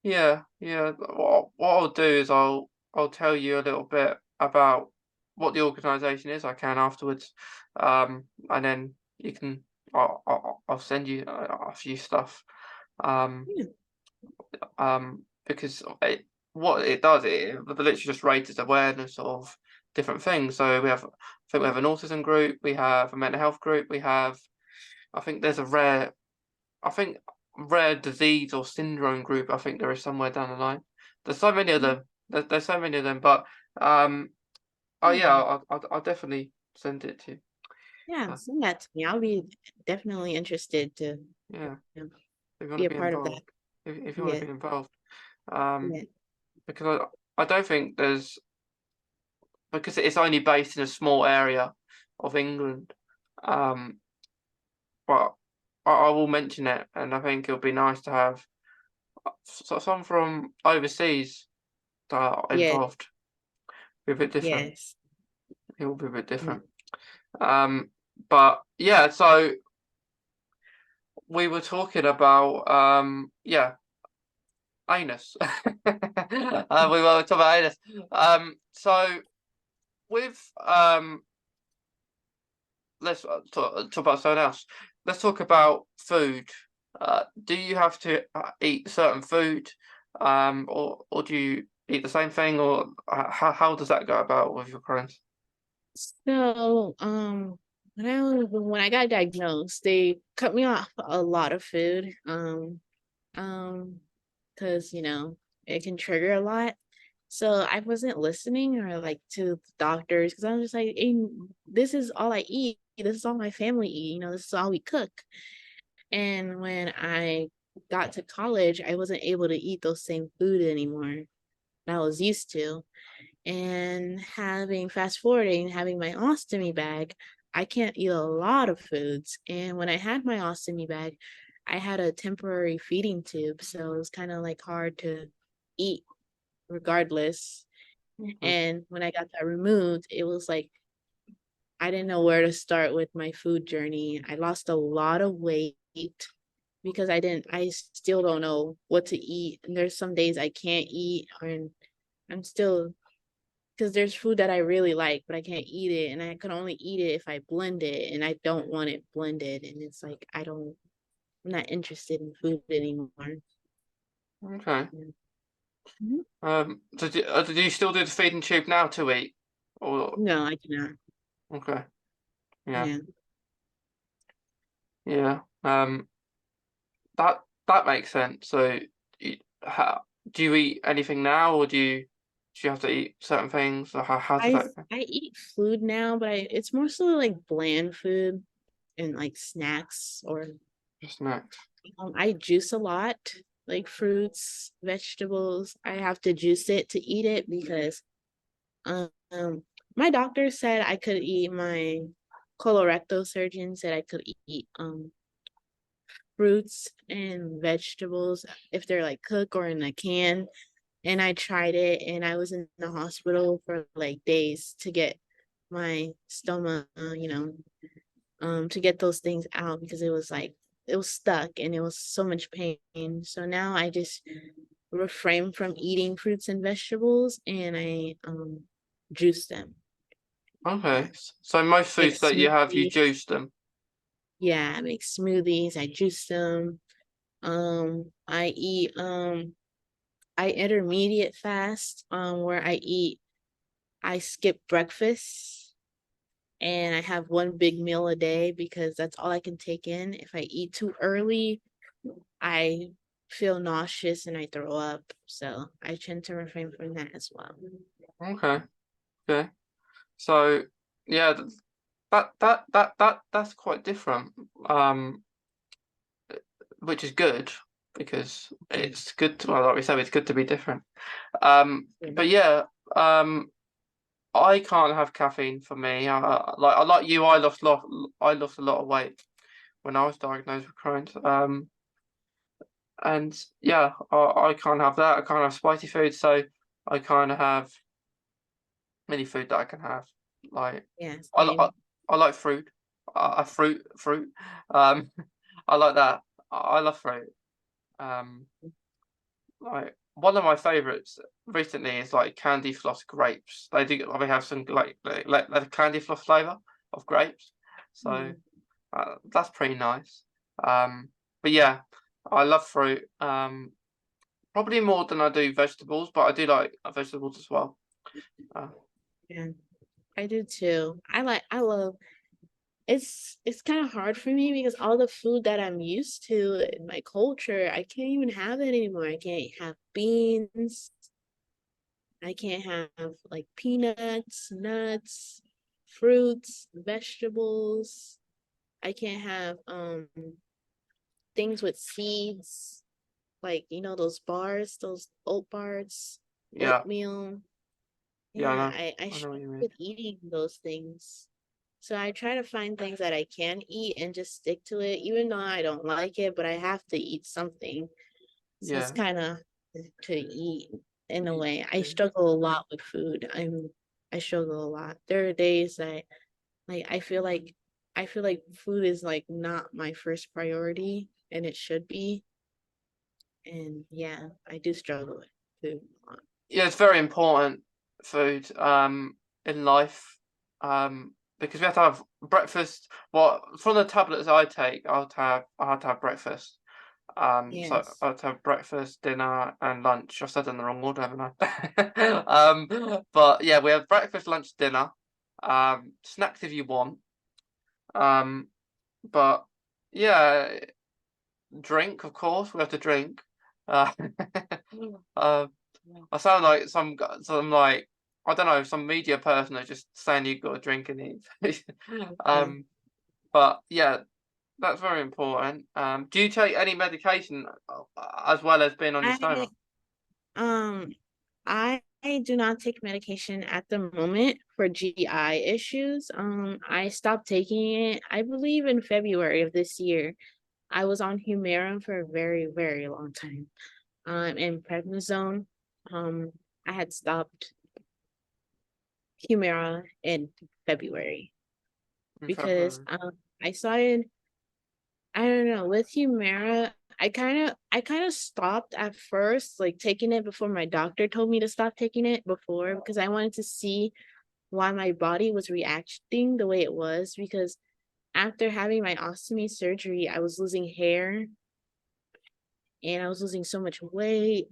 yeah, yeah. What I'll do is I'll tell you a little bit about what the organisation is. I can afterwards, and then you can. I'll send you a few stuff. Um, Yeah. because what it does, it literally just raises awareness of different things. So I think we have an autism group, we have a mental health group, I think there's I think rare disease or syndrome group. I think there is somewhere down the line. There's so many of Yeah. them. There's so many of them. But oh yeah, Yeah. I'll definitely send it to you. Yeah, Uh, send that to me. I'll be definitely interested to yeah, you know, if you want be to a be part of that. involved, if you want Yeah. to be involved, um, Yeah. because I don't think there's because it's only based in a small area of England. Um, but I will mention it, and I think it'll be nice to have some from overseas that are Yeah. involved. Be a bit different. Yes. It will be a bit Yeah. different. But yeah, so we were talking about yeah, anus. We were talking about anus. So with let's talk about something else. Let's talk about food. Do you have to eat certain food, or do you eat the same thing, or how does that go about with your Crohn's? So, when I got diagnosed, they cut me off a lot of food. Um, because it can trigger a lot. So I wasn't listening or like to the doctors because I was just like, this is all I eat. This is all my family eat. This is all we cook. And when I got to college, I wasn't able to eat those same food anymore that I was used to. And fast forwarding, having my ostomy bag, I can't eat a lot of foods. And when I had my ostomy bag, I had a temporary feeding tube. So it was kind of like hard to eat regardless. And when I got that removed, it was like I didn't know where to start with my food journey. I lost a lot of weight because I still don't know what to eat. And there's some days I can't eat, and I'm still, because there's food that I really like, but I can't eat it. And I can only eat it if I blend it, and I don't want it blended. And it's like, I'm not interested in food anymore. Okay. Mhm. Do you still do the feeding tube now to eat? Or No, I cannot. okay. Yeah. Yeah. Yeah. That makes sense. So, you, how, do you eat anything now, or do you have to eat certain things, or how does that go? I eat food now, but it's mostly like bland food and like snacks or Just snacks. I juice a lot, like fruits, vegetables. I have to juice it to eat it because um my doctor said I could eat my colorectal surgeon said I could eat fruits and vegetables if they're like cooked or in a can. And I tried it and I was in the hospital for like days to get my stoma, to get those things out because it was stuck and it was so much pain. So now I just refrain from eating fruits and vegetables and I juice them. Okay. So most Make foods that you have, you smoothies. juice them. Yeah, I make smoothies, I juice them. I eat I intermediate fast where I skip breakfast and I have one big meal a day because that's all I can take in. If I eat too early, I feel nauseous and I throw up. So I tend to refrain from that as well. Okay. Okay. So, yeah, that's quite different. Which is good because Yeah. it's good to, well, like we said, it's good to be different. Yeah. But yeah, I can't have caffeine for me. I like you. I lost a lot of weight when I was diagnosed with Crohn's. And yeah, I can't have that. I can't have spicy food, so I can't have any food that I can have. Like Yeah. I I, Same. I like fruit. Fruit. Um, I like that. I love fruit. Um, like one of my favorites recently is like candy floss grapes. They have some like the candy floss flavor of grapes. So Mm. that's pretty nice. But yeah, I love fruit. Probably more than I do vegetables, but I do like vegetables as well. Uh, Yeah. I do too. I love it's kind of hard for me because all the food that I'm used to in my culture, I can't even have it anymore. I can't have beans. I can't have like peanuts, nuts, fruits, vegetables. I can't have things with seeds, like those bars, those oat bars, yeah, oatmeal. yeah, Yeah, I I know what struggle you mean. with eating those things. So I try to find things that I can eat and just stick to it, even though I don't like it, but I have to eat something. So it's Yeah, kind of to eat in a y- way. I struggle a lot with food. I struggle a lot. There are days that like I feel like food is like not my first priority and it should be. And yeah, I do struggle with food a lot. yeah. It's very important food in life because we have to have breakfast. Well, from the tablets I take, I had to have breakfast. So Yes. I had to have breakfast, dinner, and lunch. I've said it in the wrong order, haven't I? But yeah, we have breakfast, lunch, dinner. Snacks if you want. Um, but yeah, drink, of course, we have to drink. Uh, uh, I sound like some like, I don't know, some media person that's just saying you've got to drink and eat. Yeah. But yeah, that's very important. Do you take any medication as well as being on your I stoma? um I do not take medication at the moment for GI issues. I stopped taking it, I believe, in February of this year. I was on Humira for a very, very long time. And prednisone. Um, I had stopped Humira in February In because February. I started, I don't know, with Humira, I kind of stopped at first, like taking it before my doctor told me to stop taking it before, because I wanted to see why my body was reacting the way it was. Because after having my ostomy surgery, I was losing hair and I was losing so much weight.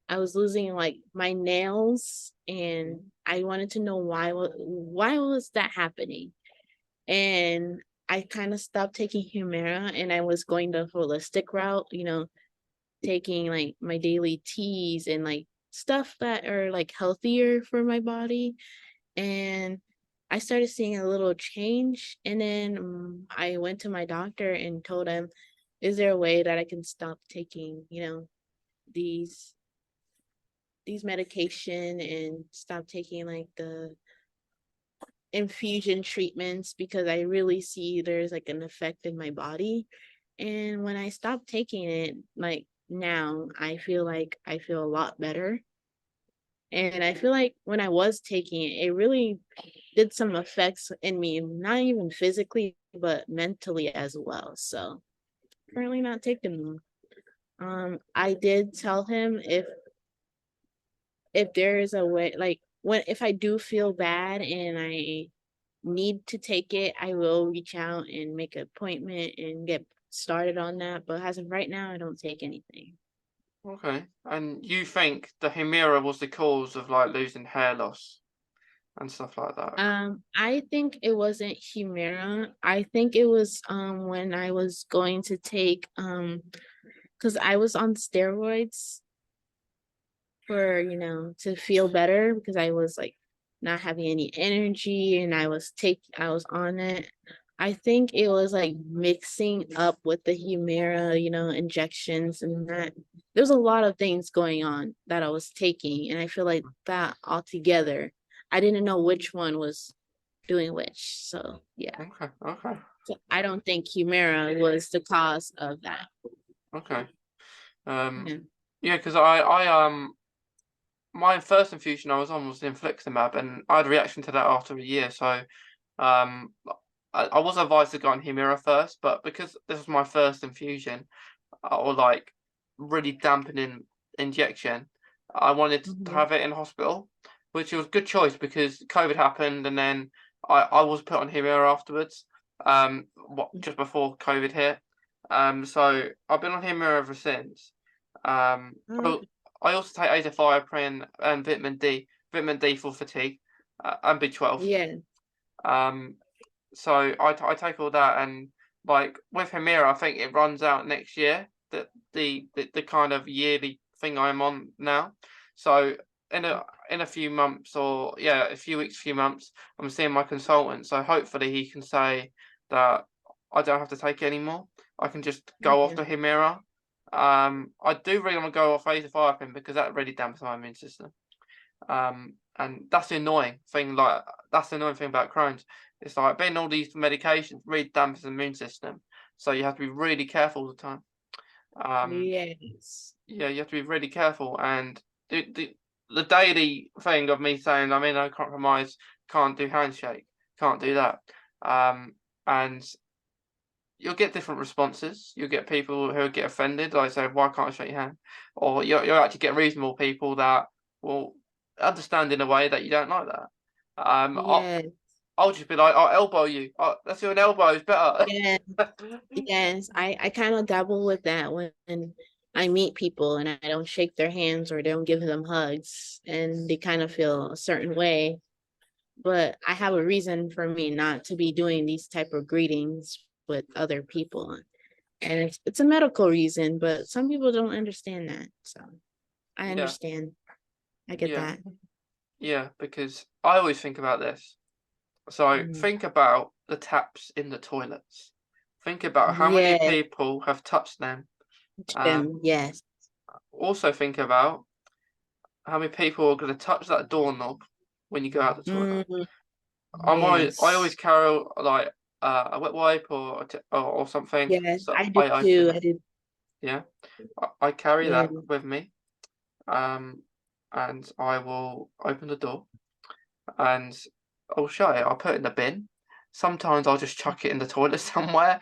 I was losing like my nails, and I wanted to know why was that happening. And I kind of stopped taking Humira and I was going the holistic route, taking like my daily teas and like stuff that are like healthier for my body. And I started seeing a little change. And then I went to my doctor and told him, is there a way that I can stop taking, these medication and stop taking like the infusion treatments, because I really see there's like an effect in my body. And when I stopped taking it, like now I feel a lot better. And I feel like when I was taking it, it really did some effects in me, not even physically, but mentally as well. So currently not taking them. I did tell him if there is a way, like when if I do feel bad and I need to take it, I will reach out and make an appointment and get started on that. But as of right now, I don't take anything. Okay. And you think the Humira was the cause of like losing hair loss and stuff like that? I think it wasn't Humira. I think it was when I was going to take because I was on steroids for, to feel better, because I was like not having any energy and I was on it. I think it was like mixing up with the Humira, injections, and that there's a lot of things going on that I was taking. And I feel like that all together, I didn't know which one was doing which. So yeah. Okay. Okay. So I don't think Humira was the cause of that. Okay. Um. Yeah. Yeah, because I my first infusion I was on was infliximab, and I had a reaction to that after a year. So um, I was advised to go on Humira first, but because this was my first infusion, or like really dampening injection, I wanted to Mhm. have it in hospital, which was a good choice because COVID happened, and then I was put on Humira afterwards, just before COVID hit. So I've been on Humira ever since. Uh, I also take azathioprine and vitamin D for fatigue, and B12. yeah. Um, so I take all that, and like with Humira, I think it runs out next year. The kind of yearly thing I'm on now. So in a few months, or yeah, a few weeks, few months, I'm seeing my consultant. So hopefully he can say that I don't have to take it anymore. I can just go off Yeah. the Humira. I do really want to go off azathioprine because that really dampens my immune system. And that's the annoying thing. Like that's the annoying thing about Crohn's. It's like being all these medications really dampens the immune system. So you have to be really careful all the time. Um, Yes. yeah, you have to be really careful. And the daily thing of me saying I'm in no compromise, can't do handshake, can't do that. Um, and you'll get different responses. You'll get people who get offended, like say, "Why can't I shake your hand?" Or you'll actually get reasonable people that will understand in a way that you don't like that. Yes. I'll just be like, "I'll elbow you. Oh, let's do an elbow. It's better." Yeah. Yes. I kind of dabble with that when I meet people and I don't shake their hands or don't give them hugs, and they kind of feel a certain way. But I have a reason for me not to be doing these type of greetings with other people. And it's a medical reason, but some people don't understand that. So I Yeah, understand. I get Yeah, that. yeah, because I always think about this. So Mhm. think about the taps in the toilets. Think about how many Yes, people have touched them. Jim. Yes. Also think about how many people are going to touch that doorknob when you go out the toilet. Mm, I always yes. carry like a wet wipe or something, Yes, so I do I open too. it. I do. Yeah, I carry Yeah. that with me. And I will open the door and I'll shut it. I'll put it in the bin. Sometimes I'll just chuck it in the toilet somewhere.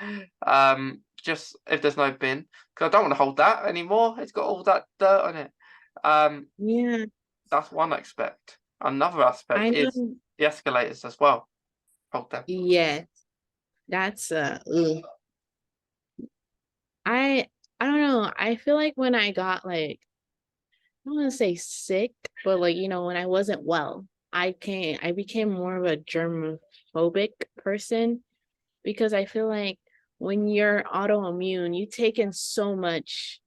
Just if there's no bin, because I don't want to hold that anymore. It's got all that dirt on it. Um, Yeah. that's one aspect. Another aspect I is know. the escalators as well. Hold them. Yes. That's ugh. I I don't know. I feel like when I got like I don't want to say sick, but like when I wasn't well, I became more of a germophobic person because I feel like when you're autoimmune, you take in so much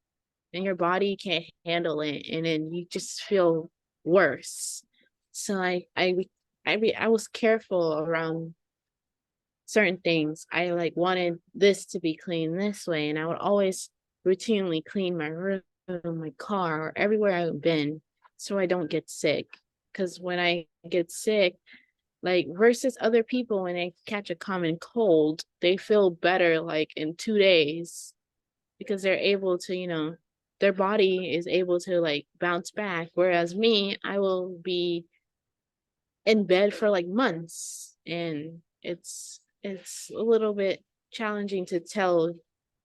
and your body can't handle it, and then you just feel worse. So I was careful around certain things. I like wanted this to be clean this way, and I would always routinely clean my room, my car, or everywhere I've been so I don't get sick. Because when I get sick, like versus other people when they catch a common cold, they feel better like in 2 days because they're able to, their body is able to like bounce back. Whereas me, I will be in bed for like months, and it's a little bit challenging to tell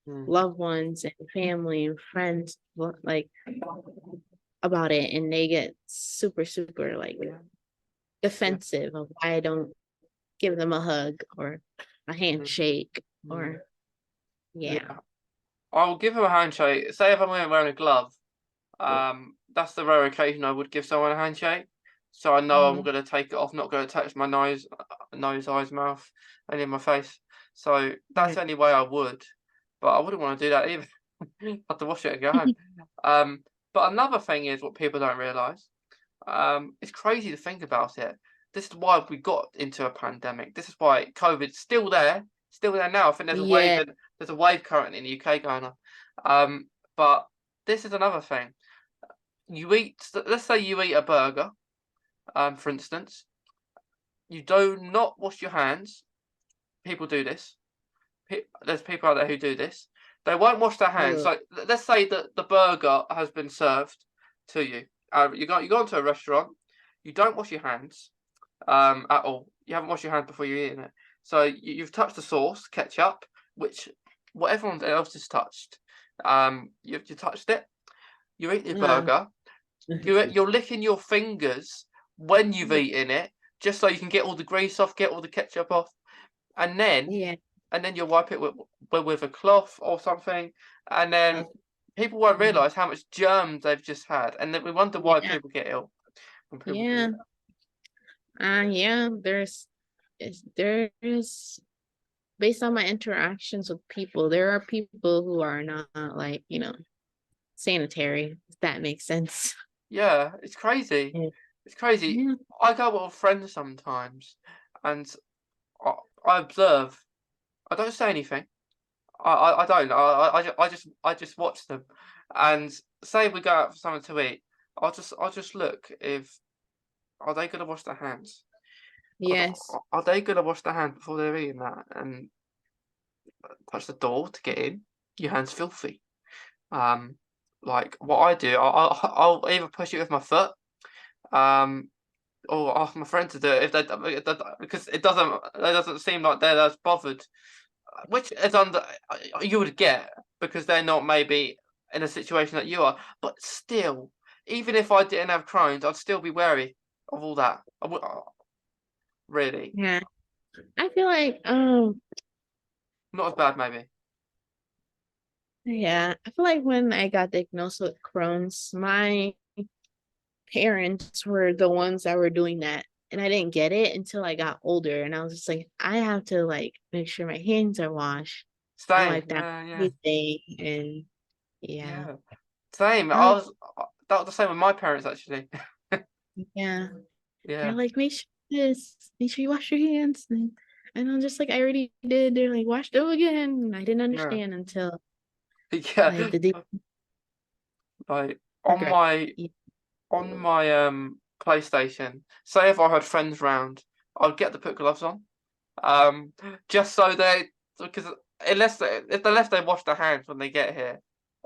Mm, loved ones and family and friends like about it, and they get super like yeah. defensive of why I don't give them a hug or a Mm, handshake mm, or yeah. yeah. I'll give him a handshake. Say if I'm wearing a glove, that's the rare occasion I would give someone a handshake. So I know I'm Mhm. gonna take it off, not gonna touch my nose, eyes, mouth, and in my face. So that's Yeah. the only way I would. But I wouldn't want to do that either. Have to wash it and go home. Um, but another thing is what people don't realise. It's crazy to think about it. This is why we got into a pandemic. This is why COVID's still there now. I think Yeah. there's a wave currently in the UK going on. But this is another thing. Let's say you eat a burger, for instance. You do not wash your hands. People do this. There's people out there who do this. They won't wash their hands. Ugh. So let's say that the burger has been served to you. You go into a restaurant. You don't wash your hands at all. You haven't washed your hands before you're eating it. So you've touched the sauce, ketchup, which what everyone else has touched. You touched it. You eat your Uh, burger. You're licking your fingers when you've eaten it, just so you can get all the grease off, get all the ketchup off, and then yeah. you wipe it with a cloth or something, and then people won't Mhm. realise how much germs they've just had, and then we wonder why Yeah. people get ill when people do Yeah. that. Yeah. There's based on my interactions with people, there are people who are not like, sanitary, if that makes sense. Yeah, it's crazy. Yeah. It's crazy. Yeah. I go with friends sometimes, and I, I observe. I don't say anything. I don't. I just watch them, and say we go out for something to eat. I'll just look if are they gonna wash their hands? Yes. Are they gonna wash their hands before they're eating that? And touch the door to get in. Your hands filthy. Um, like what I do, I'll either push it with my foot. Um, or ask my friend to do it because it doesn't seem like they're as bothered, which is under you would get because they're not maybe in a situation that you are. But still, even if I didn't have Crohn's, I'd still be wary of all that. Really, Yeah. I feel like not as bad maybe. yeah, I feel like when I got diagnosed with Crohn's, my parents were the ones that were doing that. And I didn't get it until I got older. And I was just like, I have to like make sure my hands are washed and Same, wipe down yeah, everything. And yeah. yeah. Same. Um, That was the same with my parents actually. Yeah. They're Yeah, like, make sure you wash your hands. And I'm just like, I already did. They're like, wash them again. And I didn't yeah, understand until like yeah. the day Like progressed. Yeah. on my PlayStation, say if I had friends round, I'd get to put gloves on. Um, just so because if they wash their hands when they get here,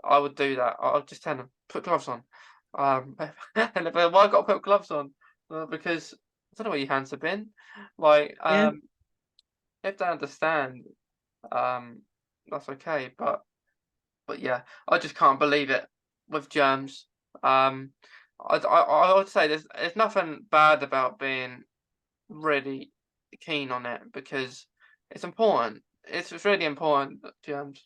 I would do that. I'll just tell them put gloves on. And if why I got to put gloves on? Well, because I don't know where your hands have been. Like, Yeah. if they understand, um, that's okay. But yeah, I just can't believe it with germs. Um, I would say there's nothing bad about being really keen on it because it's important. It's really important, germs.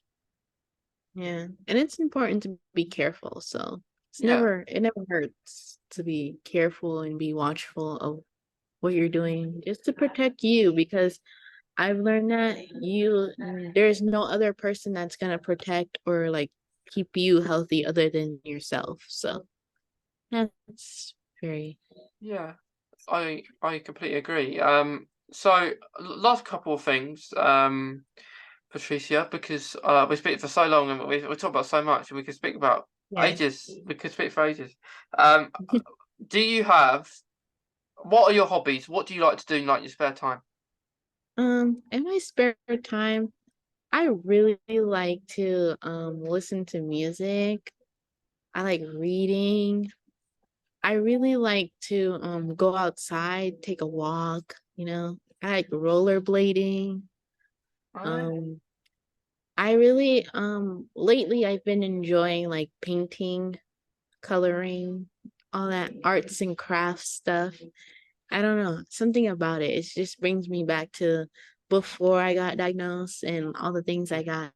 Yeah. And it's important to be careful. So Yeah, it never hurts to be careful and be watchful of what you're doing just to protect you because I've learned that there's no other person that's gonna protect or like keep you healthy other than yourself. So that's very yeah, I completely agree. So last couple of things, Patricia, because we speak for so long and we talk about so much, and we could speak about yeah. ages. We could speak for ages. Um, do you have what are your hobbies? What do you like to do in like your spare time? In my spare time, I really like to listen to music. I like reading. I really like to go outside, take a walk, you know. I like rollerblading. Oh, yeah. Um I really lately I've been enjoying like painting, coloring, all that arts and crafts stuff. I don't know, something about it. It just brings me back to before I got diagnosed and all the things I got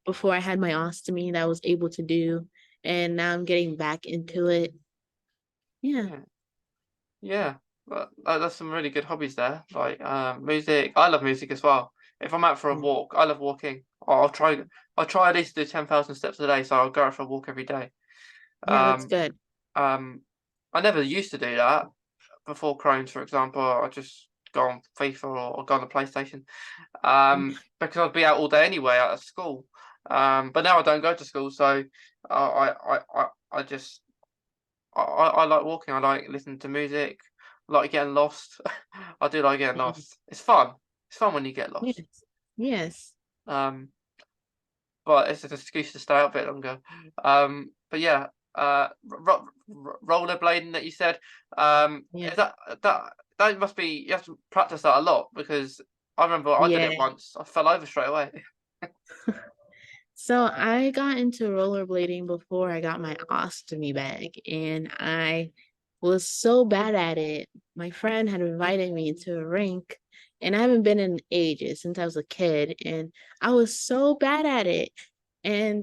before I had my ostomy that I was able to do. And now I'm getting back into it. Yeah. Yeah. Yeah, but that's some really good hobbies there. Like music, I love music as well. If I'm out for a Yeah, walk, I love walking. I'll try at least to do 10,000 steps a day, so I'll go out for a walk every day. yeah, that's Um, good. um, I never used to do that before Crohn's, for example. I just go on FIFA or go on the PlayStation. Because I'd be out all day anyway out of school. But now I don't go to school, so I just I like walking. I like listening to music. I like getting lost. I do like getting Yeah. lost. It's fun. It's fun when you get lost. Yes. Yes. Um, but it's an excuse to stay out a bit longer. But yeah, rollerblading that you said. Yeah. Is that must be you have to practice that a lot because I remember I did Yeah. it once. I fell over straight away. So I got into rollerblading before I got my ostomy bag, and I was so bad at it. My friend had invited me to a rink, and I haven't been in ages since I was a kid, and I was so bad at it. And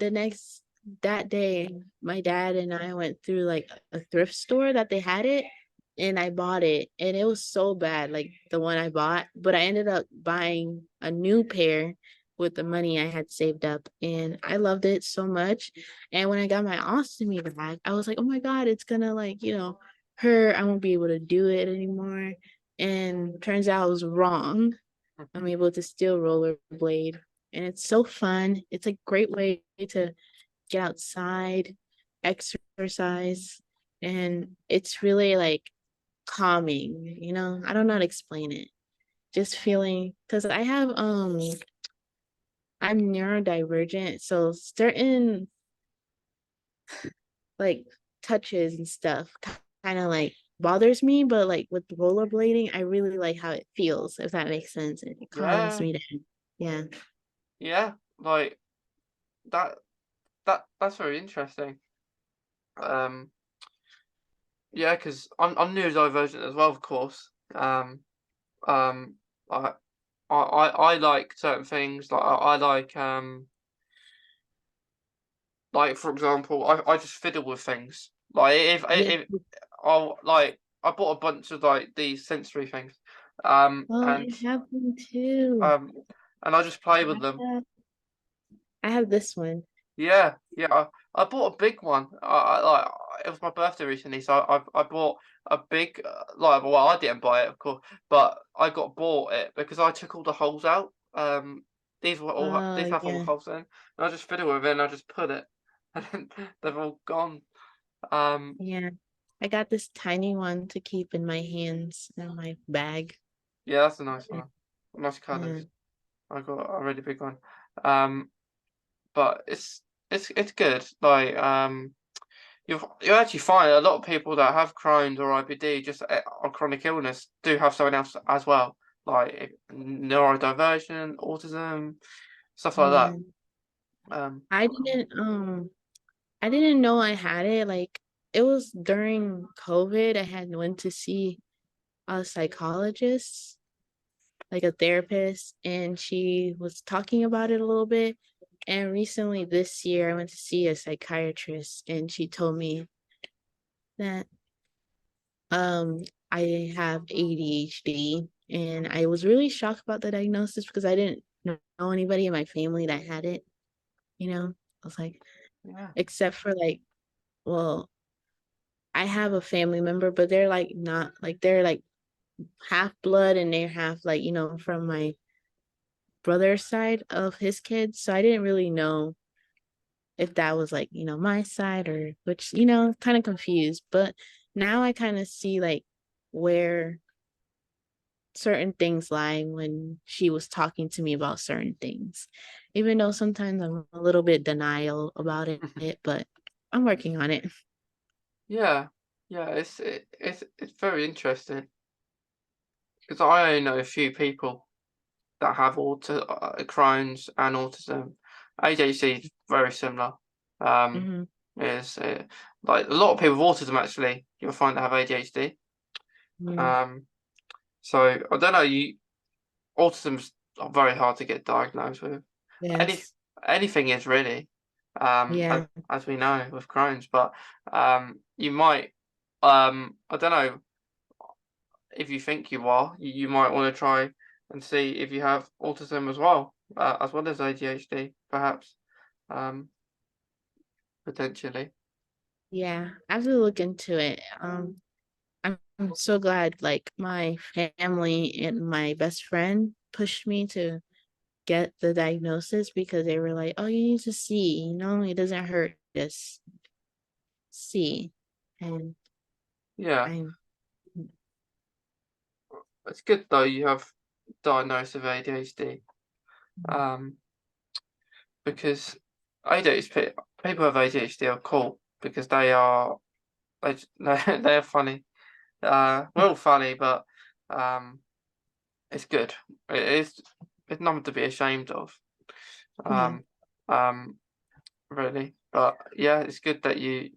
that day, my dad and I went through like a thrift store that they had it, and I bought it, and it was so bad, like the one I bought, but I ended up buying a new pair with the money I had saved up, and I loved it so much. And when I got my ostomy bag, I was like, oh my God, it's gonna like, hurt. I won't be able to do it anymore. And turns out I was wrong. I'm able to still rollerblade. And it's so fun. It's a great way to get outside, exercise, and it's really like calming, I don't know how to explain it. Just feeling because I'm neurodivergent, so certain like touches and stuff kind of like bothers me, but like with rollerblading, I really like how it feels, if that makes sense. It calms Yeah, me down. Yeah. yeah, like that. That's very interesting. Um, yeah, because I'm neurodivergent as well, of course. Um, I I like certain things. I like for example, I just fiddle with things. Like Yeah. if I'll like I bought a bunch of like these sensory things, Oh, I have one too. um, and I just play I with them. have, I have this one. Yeah, yeah. I bought a big one. Like it was my birthday recently, so I bought a big like. Well, I didn't buy it, of course, but I got bought it because I took all the holes out. These have all Yeah, holes in, and I just fiddle with it and I just put it, and then they're all gone. Um, yeah. I got this tiny one to keep in my hands in my bag. yeah, that's a nice Yeah, one. Nice yeah, colours. I got a really big one. Um, but it's good. Like you actually find a lot of people that have Crohn's or IBD, just or chronic illness, do have something else as well, like neurodiversion, autism, stuff like that. yeah. Um, I didn't know I had it. Like it was during COVID. I had went to see a psychologist, like a therapist, and she was talking about it a little bit. And recently this year I went to see a psychiatrist and she told me that um I have ADHD, and I was really shocked about the diagnosis because I didn't know anybody in my family that had it, you know. I was like, yeah. except for like, well, I have a family member, but they're like not like they're like half blood and they're half like, from my brother's side of his kids. So I didn't really know if that was like, my side or which, kind of confused. But now I kind of see like where certain things lie when she was talking to me about certain things. Even though sometimes I'm a little bit denial about it, but I'm working on it. Yeah, yeah. It's very interesting because I only know a few people that have Crohn's and autism. ADHD is very similar. Um, Hmm. is like a lot of people with autism actually you'll find they have ADHD. Yeah. Um, so I don't know. Autism's very hard to get diagnosed with. Any Yes. anything is really, Yeah. as we know with Crohn's, but you might, I don't know if you think you are, you might want to try and see if you have autism as well as ADHD, perhaps, um, potentially. Yeah. I have to look into it. I'm so glad like my family and my best friend pushed me to get the diagnosis because they were like, "Oh, you need to see, it doesn't hurt, just see." And Yeah, I'm it's good though you have diagnosed with ADHD, um, because ADHD people with ADHD are cool because they're funny. We're all funny, but um, it's good. It is it's nothing to be ashamed of. yeah. Um, um, really. But yeah, it's good that you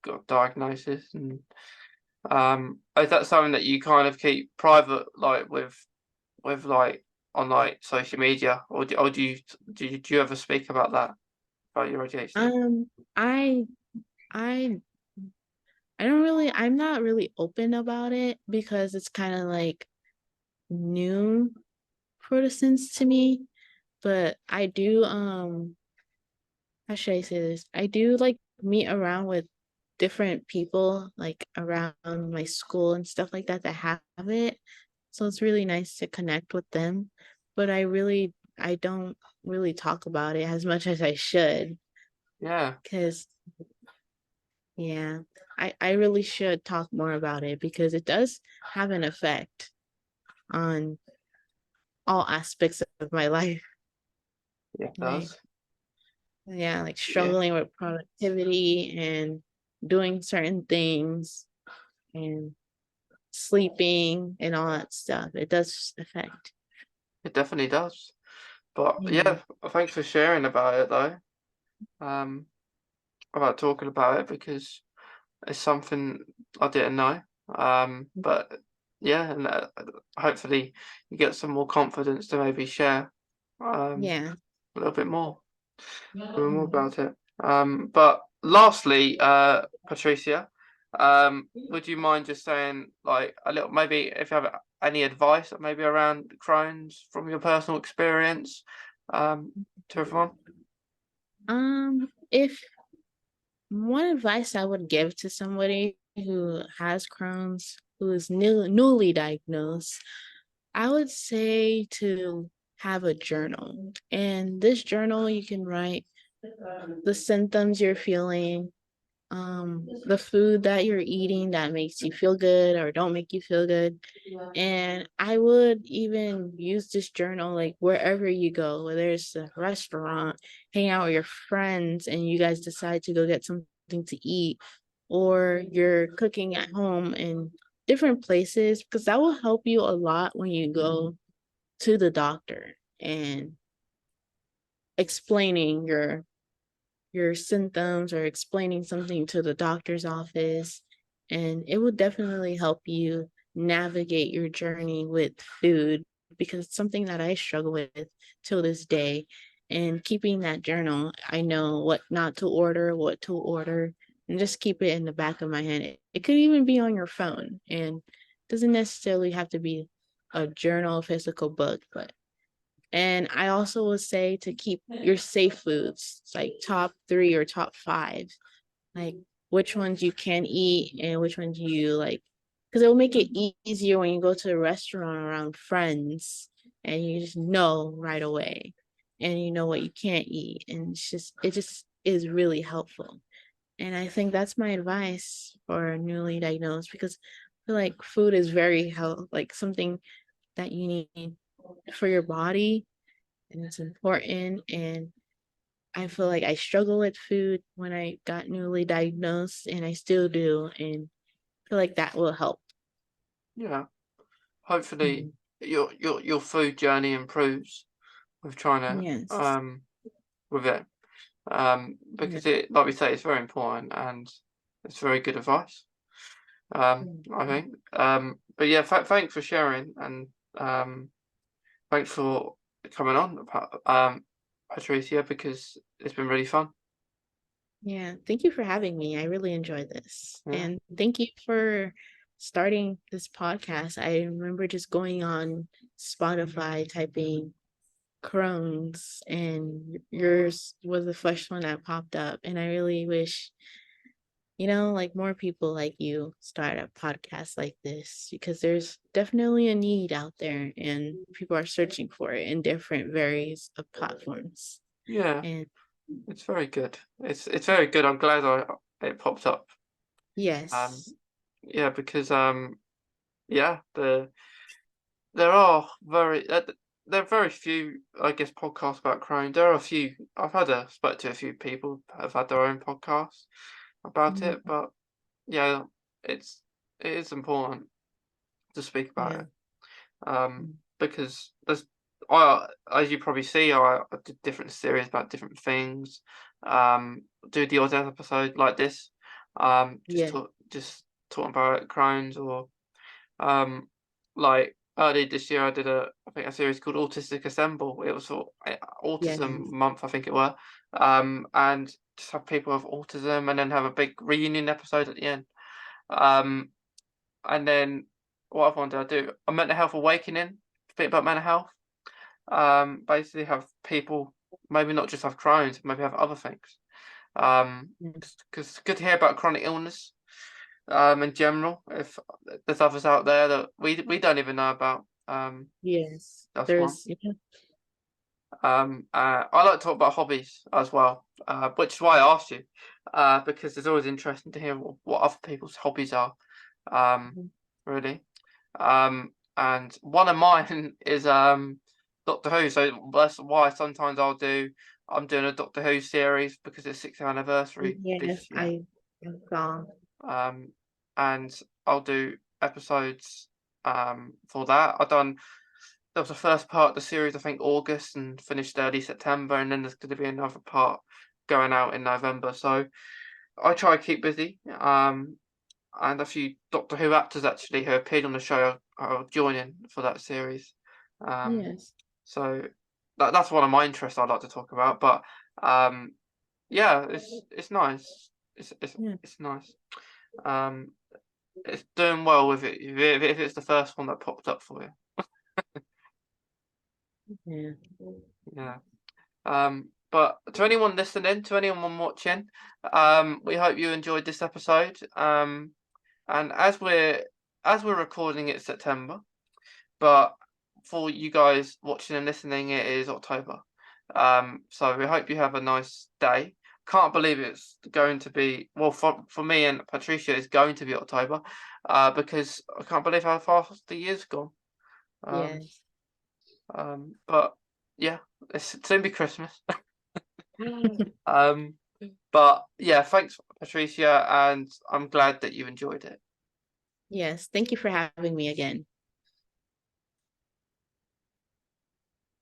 got a diagnosis and is that something that you kind of keep private, like with like on like social media, or do you ever speak about that about your ADHD? Um, I I I'm not really open about it because it's kind of like new for the sense to me, but I do how should I say this? I do like meet around with different people like around my school and stuff like that have it. So it's really nice to connect with them, but I don't really talk about it as much as I should Yeah, because yeah, I really should talk more about it because it does have an effect on all aspects of my life. yeah, it Like, does. yeah, like Yeah, struggling with productivity and doing certain things and sleeping and all that stuff. It does affect. it definitely does. But Yeah. yeah, thanks for sharing about it though. Um, about talking about it because it's something I didn't know. But yeah, and hopefully you get some more confidence to maybe share Yeah. a little more about it. But lastly, Patricia, would you mind just saying like a little, maybe if you have any advice, maybe around Crohn's from your personal experience, to everyone? if one advice I would give to somebody who has Crohn's, who is newly diagnosed, I would say to have a journal. And this journal, you can write the symptoms you're feeling, the food that you're eating that makes you feel good or don't make you feel good. And I would even use this journal like wherever you go, whether it's a restaurant, hang out with your friends, and you guys decide to go get something to eat, or you're cooking at home in different places, because that will help you a lot when you go to the doctor and explaining your symptoms or explaining something to the doctor's office. And it will definitely help you navigate your journey with food, because it's something that I struggle with till this day. And keeping that journal, I know what not to order, what to order, and just keep it in the back of my head. It could even be on your phone, and doesn't necessarily have to be a journal, physical book, but and I also would say to keep your safe foods, like top 3 or top 5, like which ones you can eat and which ones you like, because it will make it easier when you go to a restaurant around friends and you just know right away and you know what you can't eat. And it just is really helpful. And I think that's my advice for newly diagnosed, because I feel like food is very health, like something that you need for your body, and it's important. And I feel like I struggle with food when I got newly diagnosed, and I still do, and I feel like that will help. Yeah. Hopefully Mhm. your food journey improves with trying to Yes. with it. Yeah. Because it, like we say, it's very important and it's very good advice. I Mhm. think. But yeah, thanks for sharing, and thanks for coming on, Patricia, because it's been really fun. Yeah. Thank you for having me. I really enjoyed this. Yeah. And thank you for starting this podcast. I remember just going on Spotify, typing Crohn's, and yours was the first one that popped up. And I really wish, like more people like you start a podcast like this, because there's definitely a need out there and people are searching for it in different various of platforms. Yeah, And it's very good. It's very good. I'm glad it popped up. Um, yes, yeah, because yeah, there are there are very few, I guess, podcasts about Crohn. There are a few. Spoke to a few people that have had their own podcasts about mhm, it, but yeah, it's it is important to speak about yeah, it. mm, Because as you probably see, I did different series about different things. Do the odd episode like this. yeah, Just talking about Crohn's, or like early this year, I think a series called Autistic Assemble. It was for yeah, Autism Month, I think it were. And just have people with autism, and then have a big reunion episode at the end. Um, and then what other one did I do? A mental health awakening, speak about mental health. Basically have people maybe not just have Crohn's, maybe have other things. mm, Because it's good to hear about chronic illness. In general, if there's others out there that we don't even know about. yes, That's one. there's yeah, I like to talk about hobbies as well, which is why I asked you, because it's always interesting to hear what other people's hobbies are. mhm, Really. And one of mine is Doctor Who. So that's why sometimes I'm doing a Doctor Who series because it's 6th anniversary yes, this year. I saw, Um, and I'll do episodes for that. There was the first part of the series, I think August, and finished early September, and then there's going to be another part going out in November. So I try to keep busy. And a few Doctor Who actors actually who appeared on the show are joining for that series. Um, yes, so that's one of my interests I'd like to talk about. But um, yeah, it's nice. yeah, It's nice. Um, it's doing well with it if it's the first one that popped up for you. yeah, Yeah. But to anyone listening, to anyone watching, we hope you enjoyed this episode. And as we're recording, it's September, but for you guys watching and listening, it is October. So we hope you have a nice day. Can't believe it's going to be, well, for me and Patricia, it's going to be October, because I can't believe how fast the year's gone. Yes. But yeah, it's soon be Christmas. But yeah, thanks, Patricia, and I'm glad that you enjoyed it. Yes. Thank you for having me again.